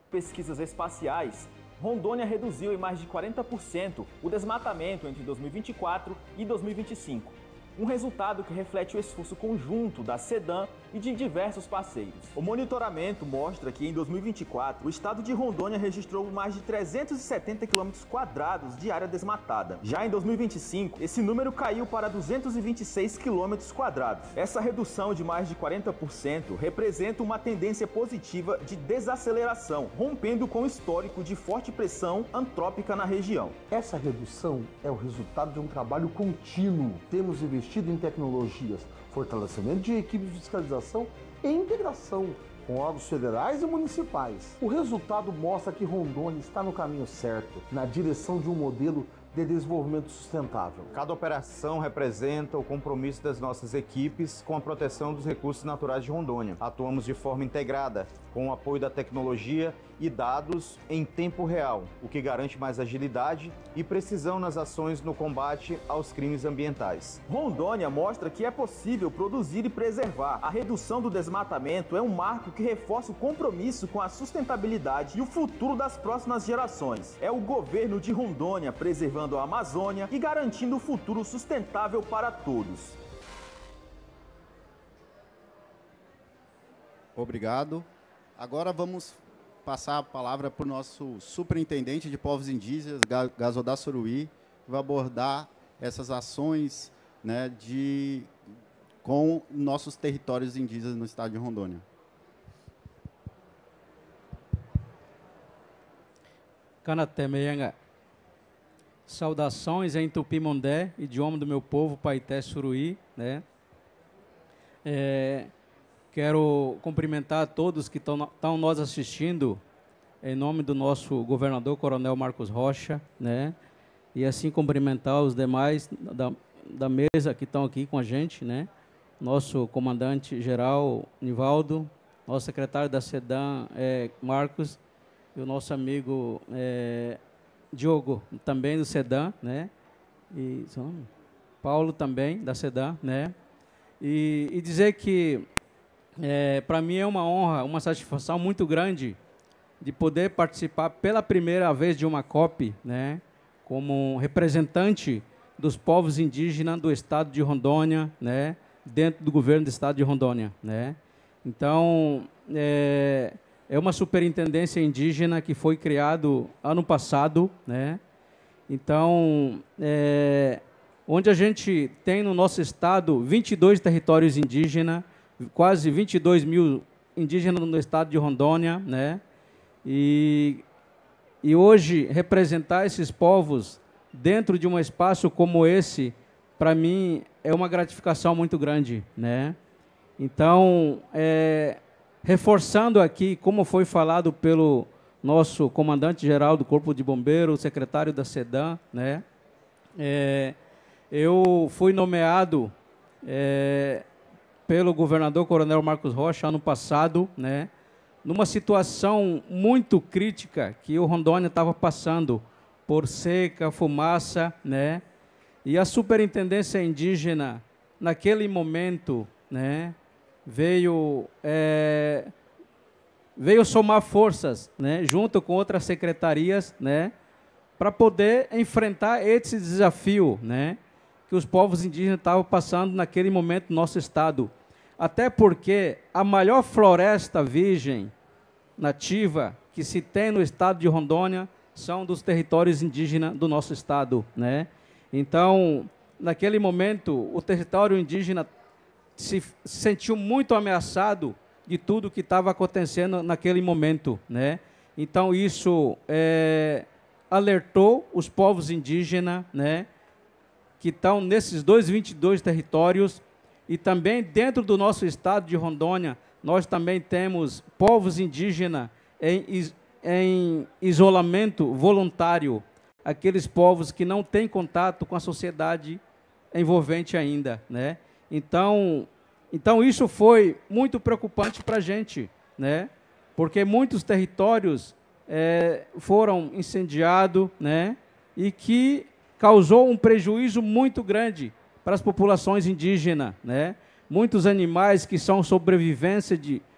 pesquisas espaciais, Rondônia reduziu em mais de 40% o desmatamento entre 2024 e 2025. Um resultado que reflete o esforço conjunto da SEDAM e de diversos parceiros. O monitoramento mostra que em 2024, o estado de Rondônia registrou mais de 370 km² de área desmatada. Já em 2025, esse número caiu para 226 km². Essa redução de mais de 40% representa uma tendência positiva de desaceleração, rompendo com o histórico de forte pressão antrópica na região. Essa redução é o resultado de um trabalho contínuo. Temos investido em tecnologias, fortalecimento de equipes de fiscalização e integração com órgãos federais e municipais. O resultado mostra que Rondônia está no caminho certo, na direção de um modelo de desenvolvimento sustentável. Cada operação representa o compromisso das nossas equipes com a proteção dos recursos naturais de Rondônia. Atuamos de forma integrada, com o apoio da tecnologia e dados em tempo real, o que garante mais agilidade e precisão nas ações no combate aos crimes ambientais. Rondônia mostra que é possível produzir e preservar. A redução do desmatamento é um marco que reforça o compromisso com a sustentabilidade e o futuro das próximas gerações. É o governo de Rondônia preservando a Amazônia e garantindo o futuro sustentável para todos. Obrigado. Agora vamos passar a palavra para o nosso superintendente de povos indígenas, Gazodá Suruí, que vai abordar essas ações, né, com nossos territórios indígenas no estado de Rondônia. Canatemeanga. Saudações em Tupimondé, idioma do meu povo, Paité Suruí, né? Quero cumprimentar a todos que estão nos assistindo, em nome do nosso governador, Coronel Marcos Rocha, né? E assim cumprimentar os demais da mesa que estão aqui com a gente, né? Nosso comandante-geral, Nivaldo, nosso secretário da SEDAM, Marcos, e o nosso amigo Diogo, também do SEDAM, né? E Paulo também, da SEDAM, né? E dizer que, para mim é uma honra, uma satisfação muito grande de poder participar pela primeira vez de uma COP, né, como representante dos povos indígenas do estado de Rondônia, né, dentro do governo do estado de Rondônia, né. Então, é uma superintendência indígena que foi criado ano passado, né. Então, onde a gente tem no nosso estado 22 territórios indígenas, quase 22 mil indígenas no estado de Rondônia, né. E hoje, representar esses povos dentro de um espaço como esse, para mim, é uma gratificação muito grande, né? Então, reforçando aqui, como foi falado pelo nosso comandante-geral do Corpo de Bombeiros, secretário da SEDAM, né? Eu fui nomeado pelo governador Coronel Marcos Rocha ano passado, né? Numa situação muito crítica que o Rondônia estava passando por seca, fumaça, né? E a superintendência indígena, naquele momento, né, veio somar forças, né, junto com outras secretarias, né, para poder enfrentar esse desafio, né, que os povos indígenas estavam passando naquele momento no nosso estado. Até porque a maior floresta virgem nativa que se tem no estado de Rondônia são dos territórios indígenas do nosso estado, né? Então, naquele momento, o território indígena se sentiu muito ameaçado de tudo que estava acontecendo naquele momento, né? Então, isso alertou os povos indígenas, né, que estão nesses 22 territórios. E também dentro do nosso estado de Rondônia, nós também temos povos indígenas em isolamento voluntário, aqueles povos que não têm contato com a sociedade envolvente ainda, né? Então isso foi muito preocupante para a gente, né? Porque muitos territórios foram incendiados, né? E que causou um prejuízo muito grande para as populações indígenas, né? Muitos animais que são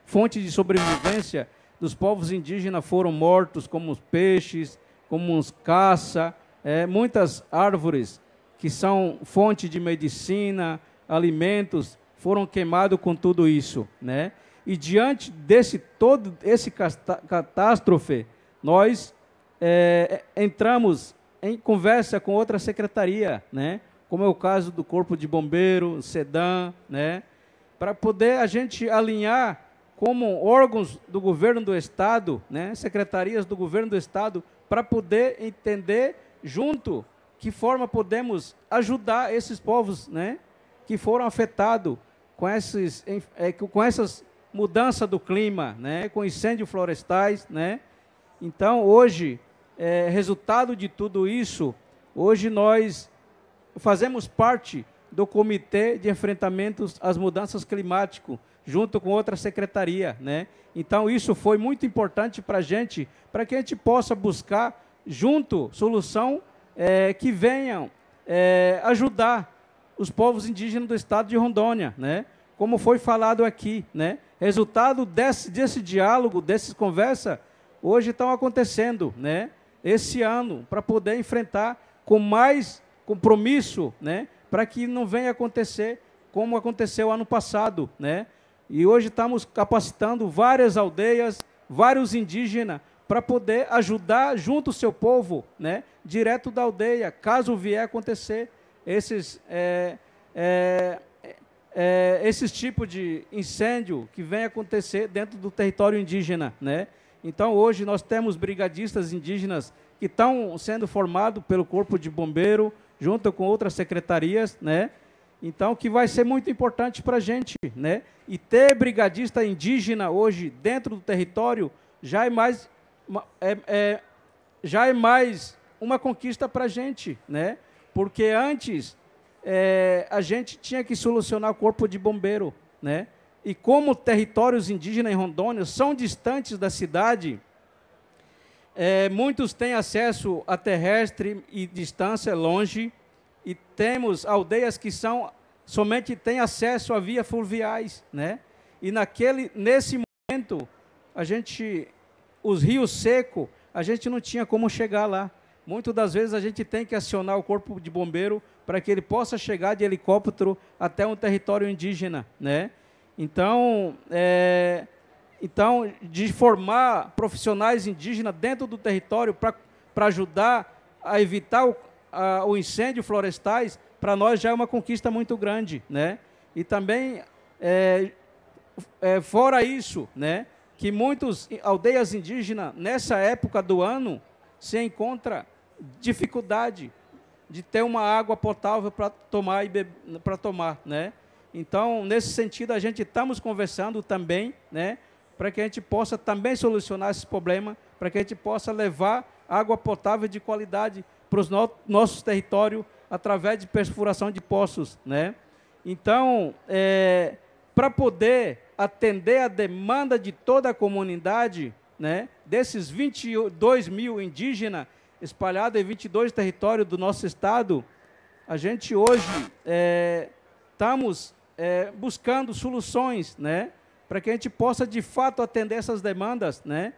fonte de sobrevivência dos povos indígenas foram mortos, como os peixes, como os caça, muitas árvores que são fonte de medicina, alimentos, foram queimados com tudo isso, né? E diante todo esse catástrofe, nós entramos em conversa com outra secretaria, né? Como é o caso do Corpo de Bombeiros, SEDAM, né? Para poder a gente alinhar como órgãos do governo do estado, né? Secretarias do governo do estado, para poder entender junto que forma podemos ajudar esses povos, né, que foram afetados com essas mudanças do clima, né, com incêndios florestais, né? Então, hoje, resultado de tudo isso, hoje nós fazemos parte do Comitê de Enfrentamento às Mudanças Climáticas, junto com outra secretaria, né? Então, isso foi muito importante para que a gente possa buscar, junto, solução que venham ajudar os povos indígenas do estado de Rondônia, né? Como foi falado aqui, né? Resultado desse diálogo, dessas conversas, hoje estão acontecendo, né? Esse ano, para poder enfrentar com mais compromisso, né, para que não venha acontecer como aconteceu ano passado, né? E hoje estamos capacitando várias aldeias, vários indígenas, para poder ajudar junto o seu povo, né, direto da aldeia, caso vier acontecer esses tipos de incêndio que vem acontecer dentro do território indígena, né? Então, hoje nós temos brigadistas indígenas que estão sendo formados pelo Corpo de Bombeiro, junto com outras secretarias, né? Então, que vai ser muito importante para a gente, né? E ter brigadista indígena hoje dentro do território já é mais uma conquista para a gente, né? Porque antes a gente tinha que solucionar o corpo de bombeiro, né? E como territórios indígenas em Rondônia são distantes da cidade, muitos têm acesso a terrestre e distância longe, e temos aldeias que somente têm acesso a vias fluviais, né? E nesse momento, os rios secos, a gente não tinha como chegar lá. Muitas das vezes a gente tem que acionar o corpo de bombeiro para que ele possa chegar de helicóptero até um território indígena, né? Então, de formar profissionais indígenas dentro do território para ajudar a evitar o incêndio florestais, para nós já é uma conquista muito grande, né? E também, fora isso, né, que muitas aldeias indígenas, nessa época do ano, se encontra dificuldade de ter uma água potável para tomar, né? Então, nesse sentido, a gente estamos conversando também, né, para que a gente possa também solucionar esse problema, para que a gente possa levar água potável de qualidade para os nossos territórios através de perfuração de poços, né? Então, para poder atender a demanda de toda a comunidade, né, desses 22 mil indígenas espalhados em 22 territórios do nosso estado, a gente hoje estamos buscando soluções, né, para que a gente possa de fato atender essas demandas, né,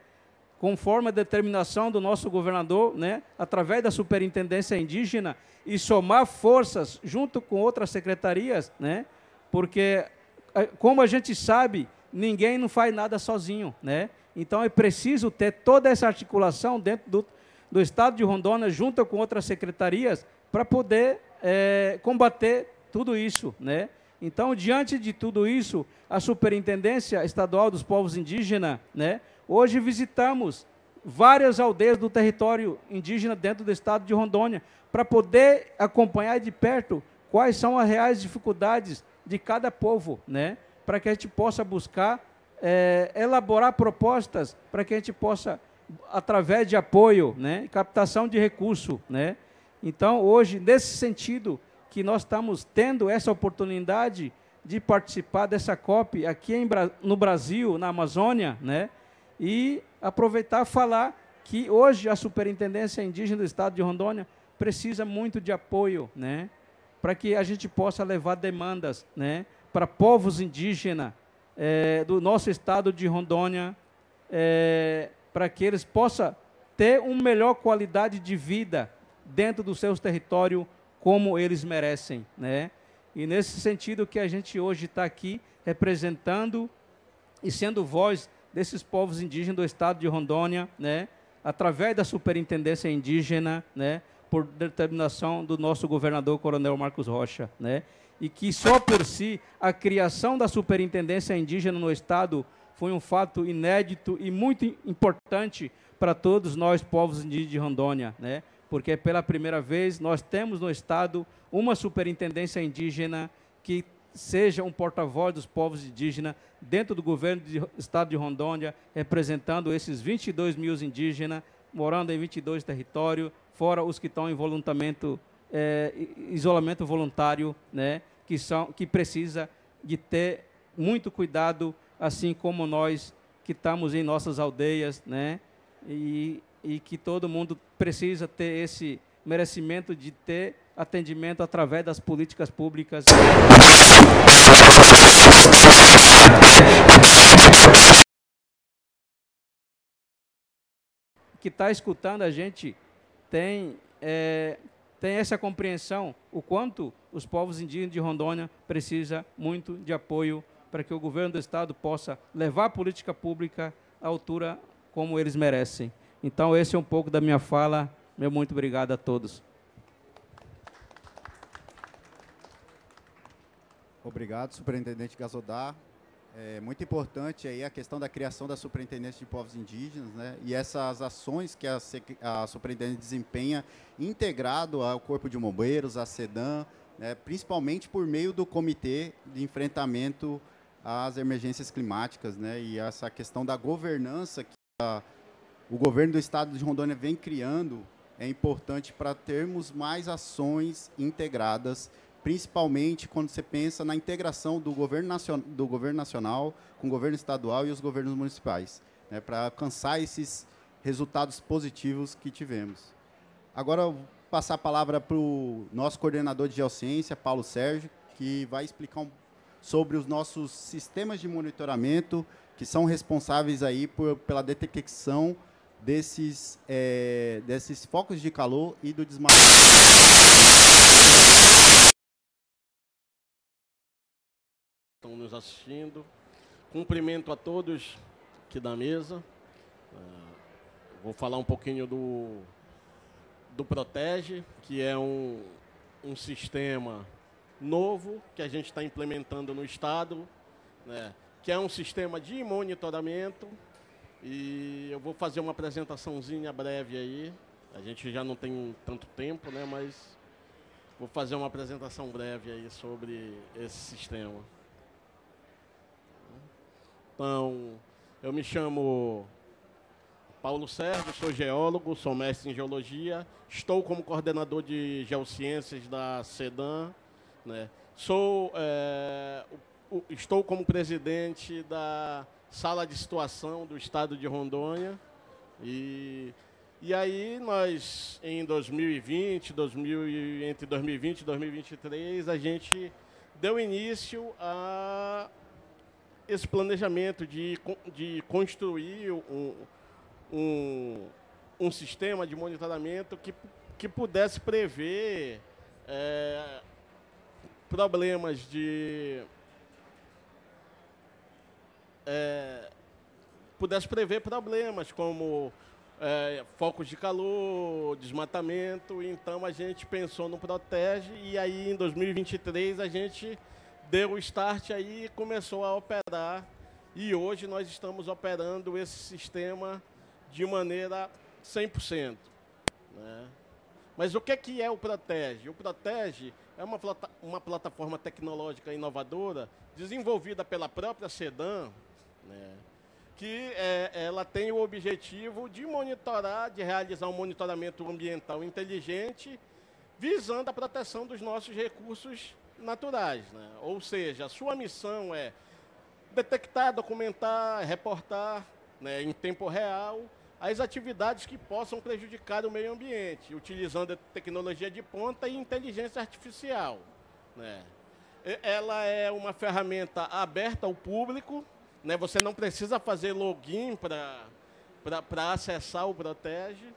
conforme a determinação do nosso governador, né, através da Superintendência Indígena, e somar forças junto com outras secretarias, né, porque, como a gente sabe, ninguém não faz nada sozinho, né? Então é preciso ter toda essa articulação dentro do Estado de Rondônia, junto com outras secretarias, para poder combater tudo isso, né? Então, diante de tudo isso, a Superintendência Estadual dos Povos Indígenas, né, hoje visitamos várias aldeias do território indígena dentro do Estado de Rondônia, para poder acompanhar de perto quais são as reais dificuldades de cada povo, né, para que a gente possa buscar elaborar propostas para que a gente possa, através de apoio, né, captação de recurso, né. Então, hoje, nesse sentido, que nós estamos tendo essa oportunidade de participar dessa COP aqui no Brasil, na Amazônia, né, e aproveitar e falar que hoje a Superintendência Indígena do Estado de Rondônia precisa muito de apoio, né, para que a gente possa levar demandas, né, para povos indígenas do nosso estado de Rondônia, para que eles possam ter uma melhor qualidade de vida dentro dos seus territórios, como eles merecem, né? E nesse sentido que a gente hoje está aqui representando e sendo voz desses povos indígenas do estado de Rondônia, né, através da Superintendência Indígena, né, por determinação do nosso governador, Coronel Marcos Rocha, né, e que só por si a criação da Superintendência Indígena no estado foi um fato inédito e muito importante para todos nós, povos indígenas de Rondônia, né, porque pela primeira vez nós temos no estado uma Superintendência Indígena que seja um porta-voz dos povos indígenas dentro do governo do estado de Rondônia, representando esses 22 mil indígenas, morando em 22 territórios, fora os que estão em isolamento voluntário, né, que precisa de ter muito cuidado, assim como nós que estamos em nossas aldeias, né, e que todo mundo precisa ter esse merecimento de ter atendimento através das políticas públicas. Que está escutando a gente tem essa compreensão, o quanto os povos indígenas de Rondônia precisam muito de apoio para que o governo do estado possa levar a política pública à altura como eles merecem. Então, esse é um pouco da minha fala. Meu muito obrigado a todos. Obrigado, Superintendente Gazodar. É muito importante aí a questão da criação da Superintendência de Povos Indígenas, né? E essas ações que a Superintendência desempenha integrado ao Corpo de Bombeiros, à SEDAM, né, principalmente por meio do Comitê de Enfrentamento às Emergências Climáticas, né, e essa questão da governança que o governo do estado de Rondônia vem criando é importante para termos mais ações integradas, principalmente quando você pensa na integração do governo nacional com o governo estadual e os governos municipais, né, para alcançar esses resultados positivos que tivemos. Agora, eu vou passar a palavra para o nosso coordenador de geociência, Paulo Sérgio, que vai explicar sobre os nossos sistemas de monitoramento, que são responsáveis aí pela detecção desses focos de calor e do desmatamento. Estão nos assistindo. Cumprimento a todos aqui da mesa. Vou falar um pouquinho do Protege, que é um sistema novo que a gente está implementando no estado, né, que é um sistema de monitoramento. E eu vou fazer uma apresentaçãozinha breve aí. A gente já não tem tanto tempo, né, mas vou fazer uma apresentação breve aí sobre esse sistema. Então, eu me chamo Paulo Sérgio, sou geólogo, sou mestre em geologia, estou como coordenador de geociências da SEDAM, né? Estou como presidente da Sala de Situação do Estado de Rondônia. E aí nós, em 2020, entre 2020 e 2023, a gente deu início a esse planejamento de construir um sistema de monitoramento que pudesse prever problemas como focos de calor, desmatamento. Então a gente pensou no Protege e aí em 2023 a gente deu o start aí e começou a operar. E hoje nós estamos operando esse sistema de maneira 100%. Né? Mas o que é o Protege? O Protege é uma plataforma tecnológica inovadora desenvolvida pela própria SEDAM, né, que ela tem o objetivo de realizar um monitoramento ambiental inteligente, visando a proteção dos nossos recursos naturais. Né? Ou seja, a sua missão é detectar, documentar, reportar, né, em tempo real as atividades que possam prejudicar o meio ambiente, utilizando a tecnologia de ponta e inteligência artificial. Né? Ela é uma ferramenta aberta ao público, né? Você não precisa fazer login para acessar o Protege.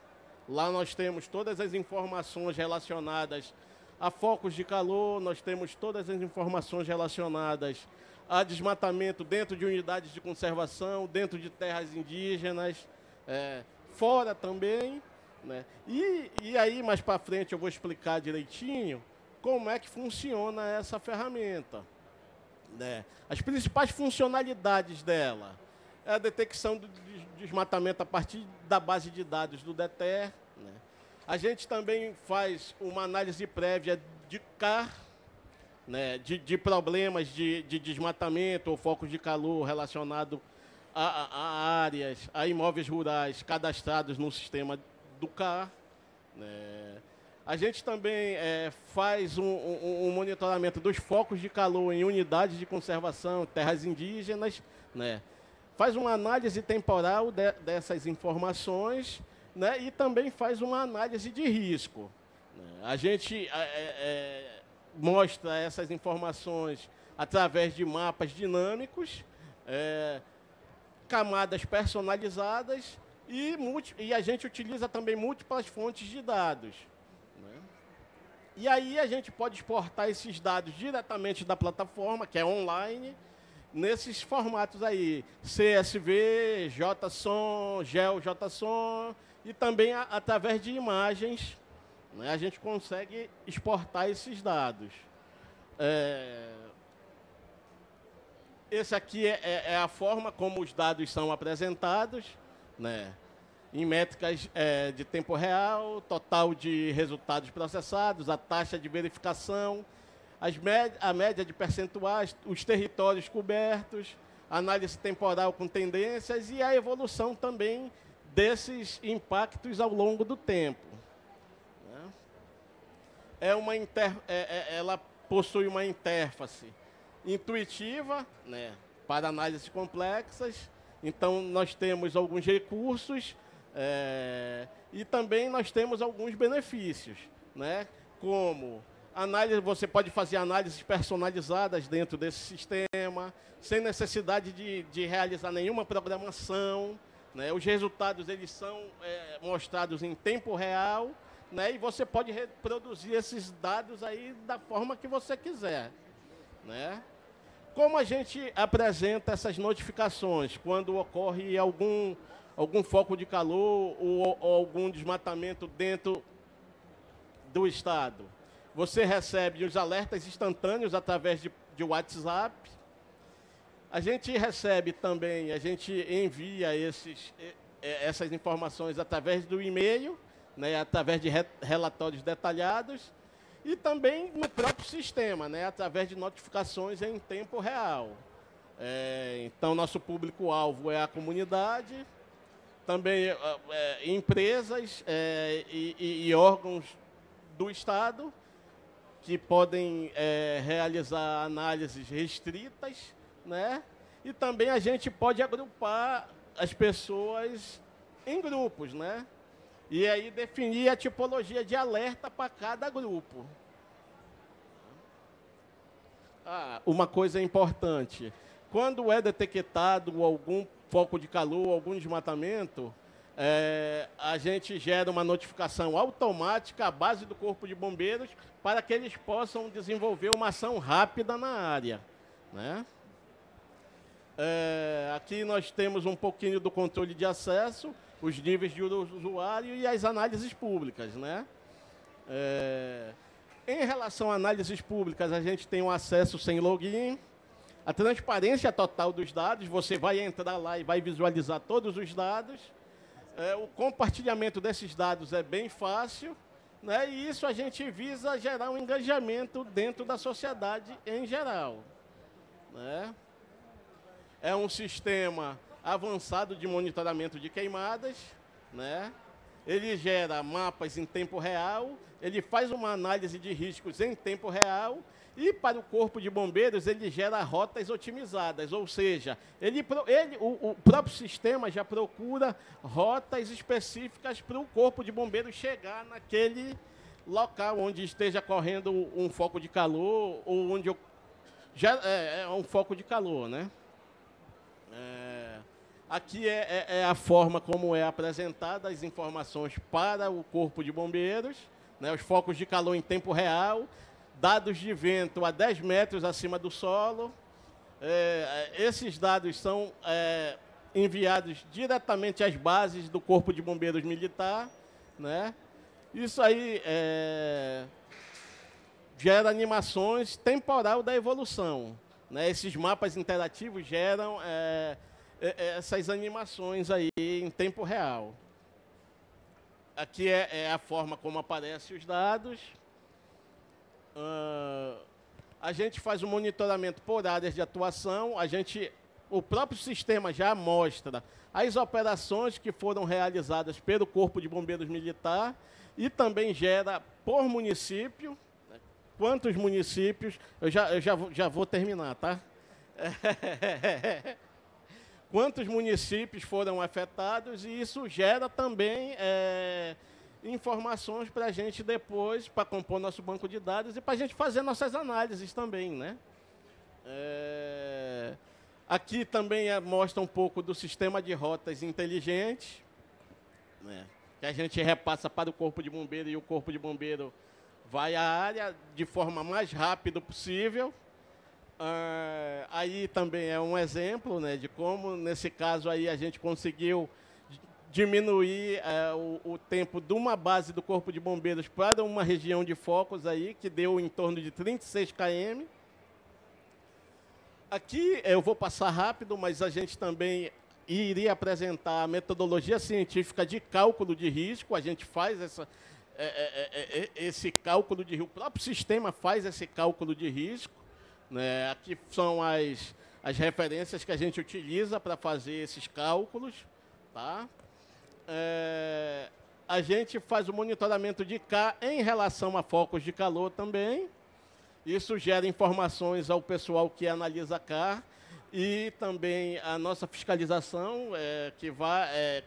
Lá nós temos todas as informações relacionadas a focos de calor, nós temos todas as informações relacionadas a desmatamento dentro de unidades de conservação, dentro de terras indígenas, fora também. Né? E aí, mais para frente, eu vou explicar direitinho como é que funciona essa ferramenta. Né? As principais funcionalidades dela é a detecção do desmatamento a partir da base de dados do DETER. Né? A gente também faz uma análise prévia de CAR, né, de problemas de desmatamento ou focos de calor relacionado a áreas, a imóveis rurais cadastrados no sistema do CAR. Né. A gente também faz um monitoramento dos focos de calor em unidades de conservação, terras indígenas, né. Faz uma análise temporal dessas informações, né, e também faz uma análise de risco. Né. A gente mostra essas informações através de mapas dinâmicos, camadas personalizadas e a gente utiliza também múltiplas fontes de dados. Né? E aí a gente pode exportar esses dados diretamente da plataforma, que é online, nesses formatos aí, CSV, JSON, GeoJSON, e também através de imagens, né, a gente consegue exportar esses dados. Esse aqui é a forma como os dados são apresentados, né, em métricas de tempo real, total de resultados processados, a taxa de verificação a média de percentuais, os territórios cobertos, análise temporal com tendências e a evolução também desses impactos ao longo do tempo. Ela possui uma interface intuitiva, né, para análises complexas. Então, nós temos alguns recursos e também nós temos alguns benefícios, né, como análise, você pode fazer análises personalizadas dentro desse sistema, sem necessidade de realizar nenhuma programação, né? Os resultados eles são mostrados em tempo real, né? E você pode reproduzir esses dados aí da forma que você quiser, né? Como a gente apresenta essas notificações quando ocorre algum foco de calor ou algum desmatamento dentro do estado? Você recebe os alertas instantâneos através de WhatsApp. A gente recebe também, a gente envia essas informações através do e-mail, né, através de relatórios detalhados, e também no próprio sistema, né, através de notificações em tempo real. Então, nosso público-alvo é a comunidade, também empresas e órgãos do Estado, que podem realizar análises restritas, né? E também a gente pode agrupar as pessoas em grupos, né? E aí definir a tipologia de alerta para cada grupo. Uma coisa importante, quando é detectado algum foco de calor, algum desmatamento, a gente gera uma notificação automática à base do Corpo de Bombeiros para que eles possam desenvolver uma ação rápida na área, né? Aqui nós temos um pouquinho do controle de acesso, os níveis de usuário e as análises públicas, né? Em relação a análises públicas, a gente tem um acesso sem login, a transparência total dos dados, você vai entrar lá e vai visualizar todos os dados. O compartilhamento desses dados é bem fácil, né? E isso a gente visa gerar um engajamento dentro da sociedade em geral, né? É um sistema avançado de monitoramento de queimadas, né? Ele gera mapas em tempo real, ele faz uma análise de riscos em tempo real e para o Corpo de Bombeiros ele gera rotas otimizadas, ou seja, o próprio sistema já procura rotas específicas para o Corpo de Bombeiros chegar naquele local onde esteja correndo um foco de calor ou onde já é um foco de calor, né? Aqui é a forma como é apresentada as informações para o Corpo de Bombeiros, né, os focos de calor em tempo real, dados de vento a 10 metros acima do solo. Esses dados são enviados diretamente às bases do Corpo de Bombeiros Militar, né? Isso aí gera animações temporal da evolução, né? Esses mapas interativos geram essas animações aí em tempo real. Aqui é a forma como aparecem os dados. A gente faz o monitoramento por áreas de atuação. O próprio sistema já mostra as operações que foram realizadas pelo Corpo de Bombeiros Militar e também gera por município. Quantos municípios... Eu já vou terminar, tá? Quantos municípios foram afetados, e isso gera também informações para a gente depois, para compor nosso banco de dados e para a gente fazer nossas análises também, né? Aqui também mostra um pouco do sistema de rotas inteligentes, né, que a gente repassa para o Corpo de Bombeiro e o Corpo de Bombeiro vai à área de forma mais rápida possível. Aí também é um exemplo, né, de como, nesse caso, aí a gente conseguiu diminuir o tempo de uma base do Corpo de Bombeiros para uma região de focos, aí, que deu em torno de 36 km. Aqui eu vou passar rápido, mas a gente também iria apresentar a metodologia científica de cálculo de risco. A gente faz esse cálculo de risco. O próprio sistema faz esse cálculo de risco, né? Aqui são as referências que a gente utiliza para fazer esses cálculos. Tá? A gente faz o monitoramento de CAR em relação a focos de calor também. Isso gera informações ao pessoal que analisa CAR e também a nossa fiscalização, que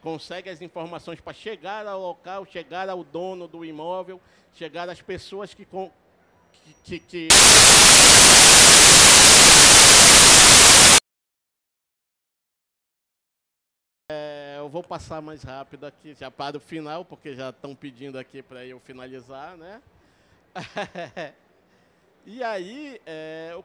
consegue as informações para chegar ao local, chegar ao dono do imóvel, chegar às pessoas que eu vou passar mais rápido aqui, já para o final, porque já estão pedindo aqui para eu finalizar, né? E aí,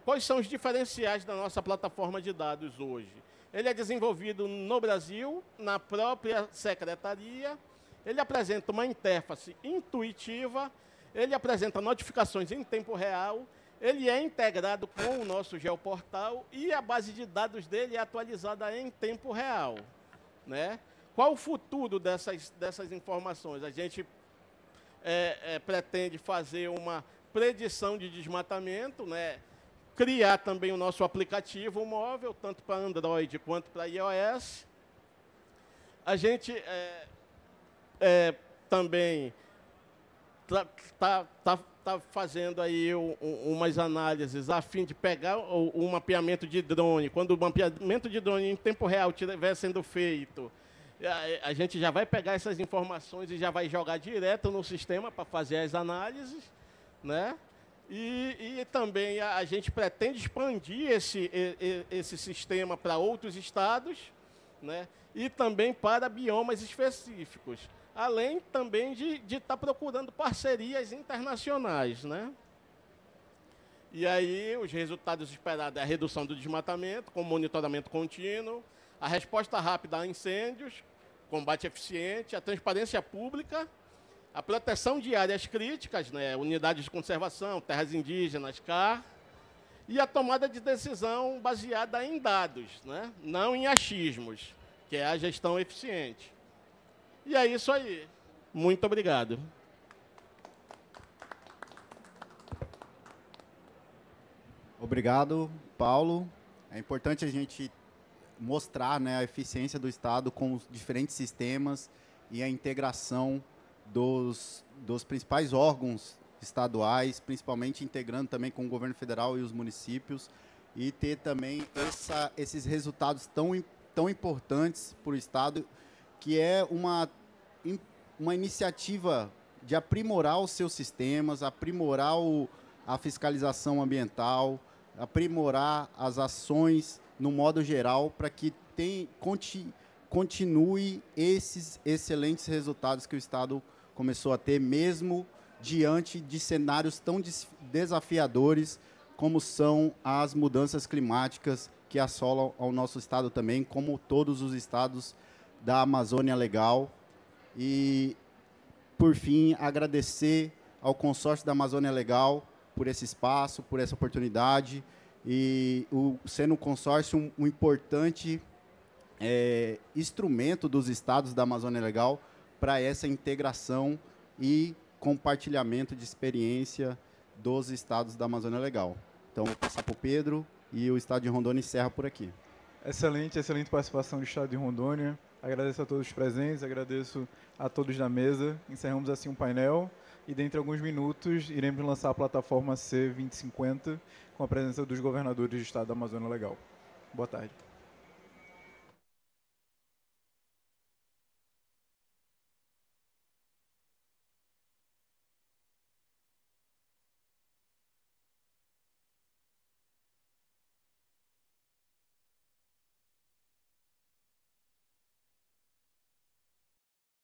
quais são os diferenciais da nossa plataforma de dados hoje? Ele é desenvolvido no Brasil, na própria secretaria, ele apresenta uma interface intuitiva, ele apresenta notificações em tempo real, ele é integrado com o nosso geoportal e a base de dados dele é atualizada em tempo real, né? Qual o futuro dessas informações? A gente pretende fazer uma predição de desmatamento, né? Criar também o nosso aplicativo móvel, tanto para Android quanto para iOS. A gente também está fazendo aí umas análises a fim de pegar o mapeamento de drone. Quando o mapeamento de drone em tempo real estiver sendo feito, a gente já vai pegar essas informações e já vai jogar direto no sistema para fazer as análises, né? E também a gente pretende expandir esse sistema para outros estados, né? E também para biomas específicos, além também de estar procurando parcerias internacionais, né? E aí os resultados esperados é a redução do desmatamento, com monitoramento contínuo, a resposta rápida a incêndios, combate eficiente, a transparência pública, a proteção de áreas críticas, né, unidades de conservação, terras indígenas, CAR, e a tomada de decisão baseada em dados, né, não em achismos, que é a gestão eficiente. E é isso aí. Muito obrigado. Obrigado, Paulo. É importante a gente mostrar, né, a eficiência do Estado com os diferentes sistemas e a integração dos principais órgãos estaduais, principalmente integrando também com o governo federal e os municípios, e ter também esses resultados tão importantes para o Estado, que é uma iniciativa de aprimorar os seus sistemas, aprimorar a fiscalização ambiental, aprimorar as ações no modo geral, para que continue esses excelentes resultados que o Estado começou a ter, mesmo diante de cenários tão desafiadores como são as mudanças climáticas que assolam ao nosso Estado também, como todos os estados da Amazônia Legal. E, por fim, agradecer ao consórcio da Amazônia Legal por esse espaço, por essa oportunidade, e sendo um consórcio um importante instrumento dos estados da Amazônia Legal para essa integração e compartilhamento de experiência dos estados da Amazônia Legal. Então, vou passar para o Pedro e o Estado de Rondônia encerra por aqui. Excelente participação do Estado de Rondônia. Agradeço a todos os presentes, agradeço a todos da mesa. Encerramos assim um painel e, dentro de alguns minutos, iremos lançar a plataforma C2050 com a presença dos governadores do Estado da Amazônia Legal. Boa tarde.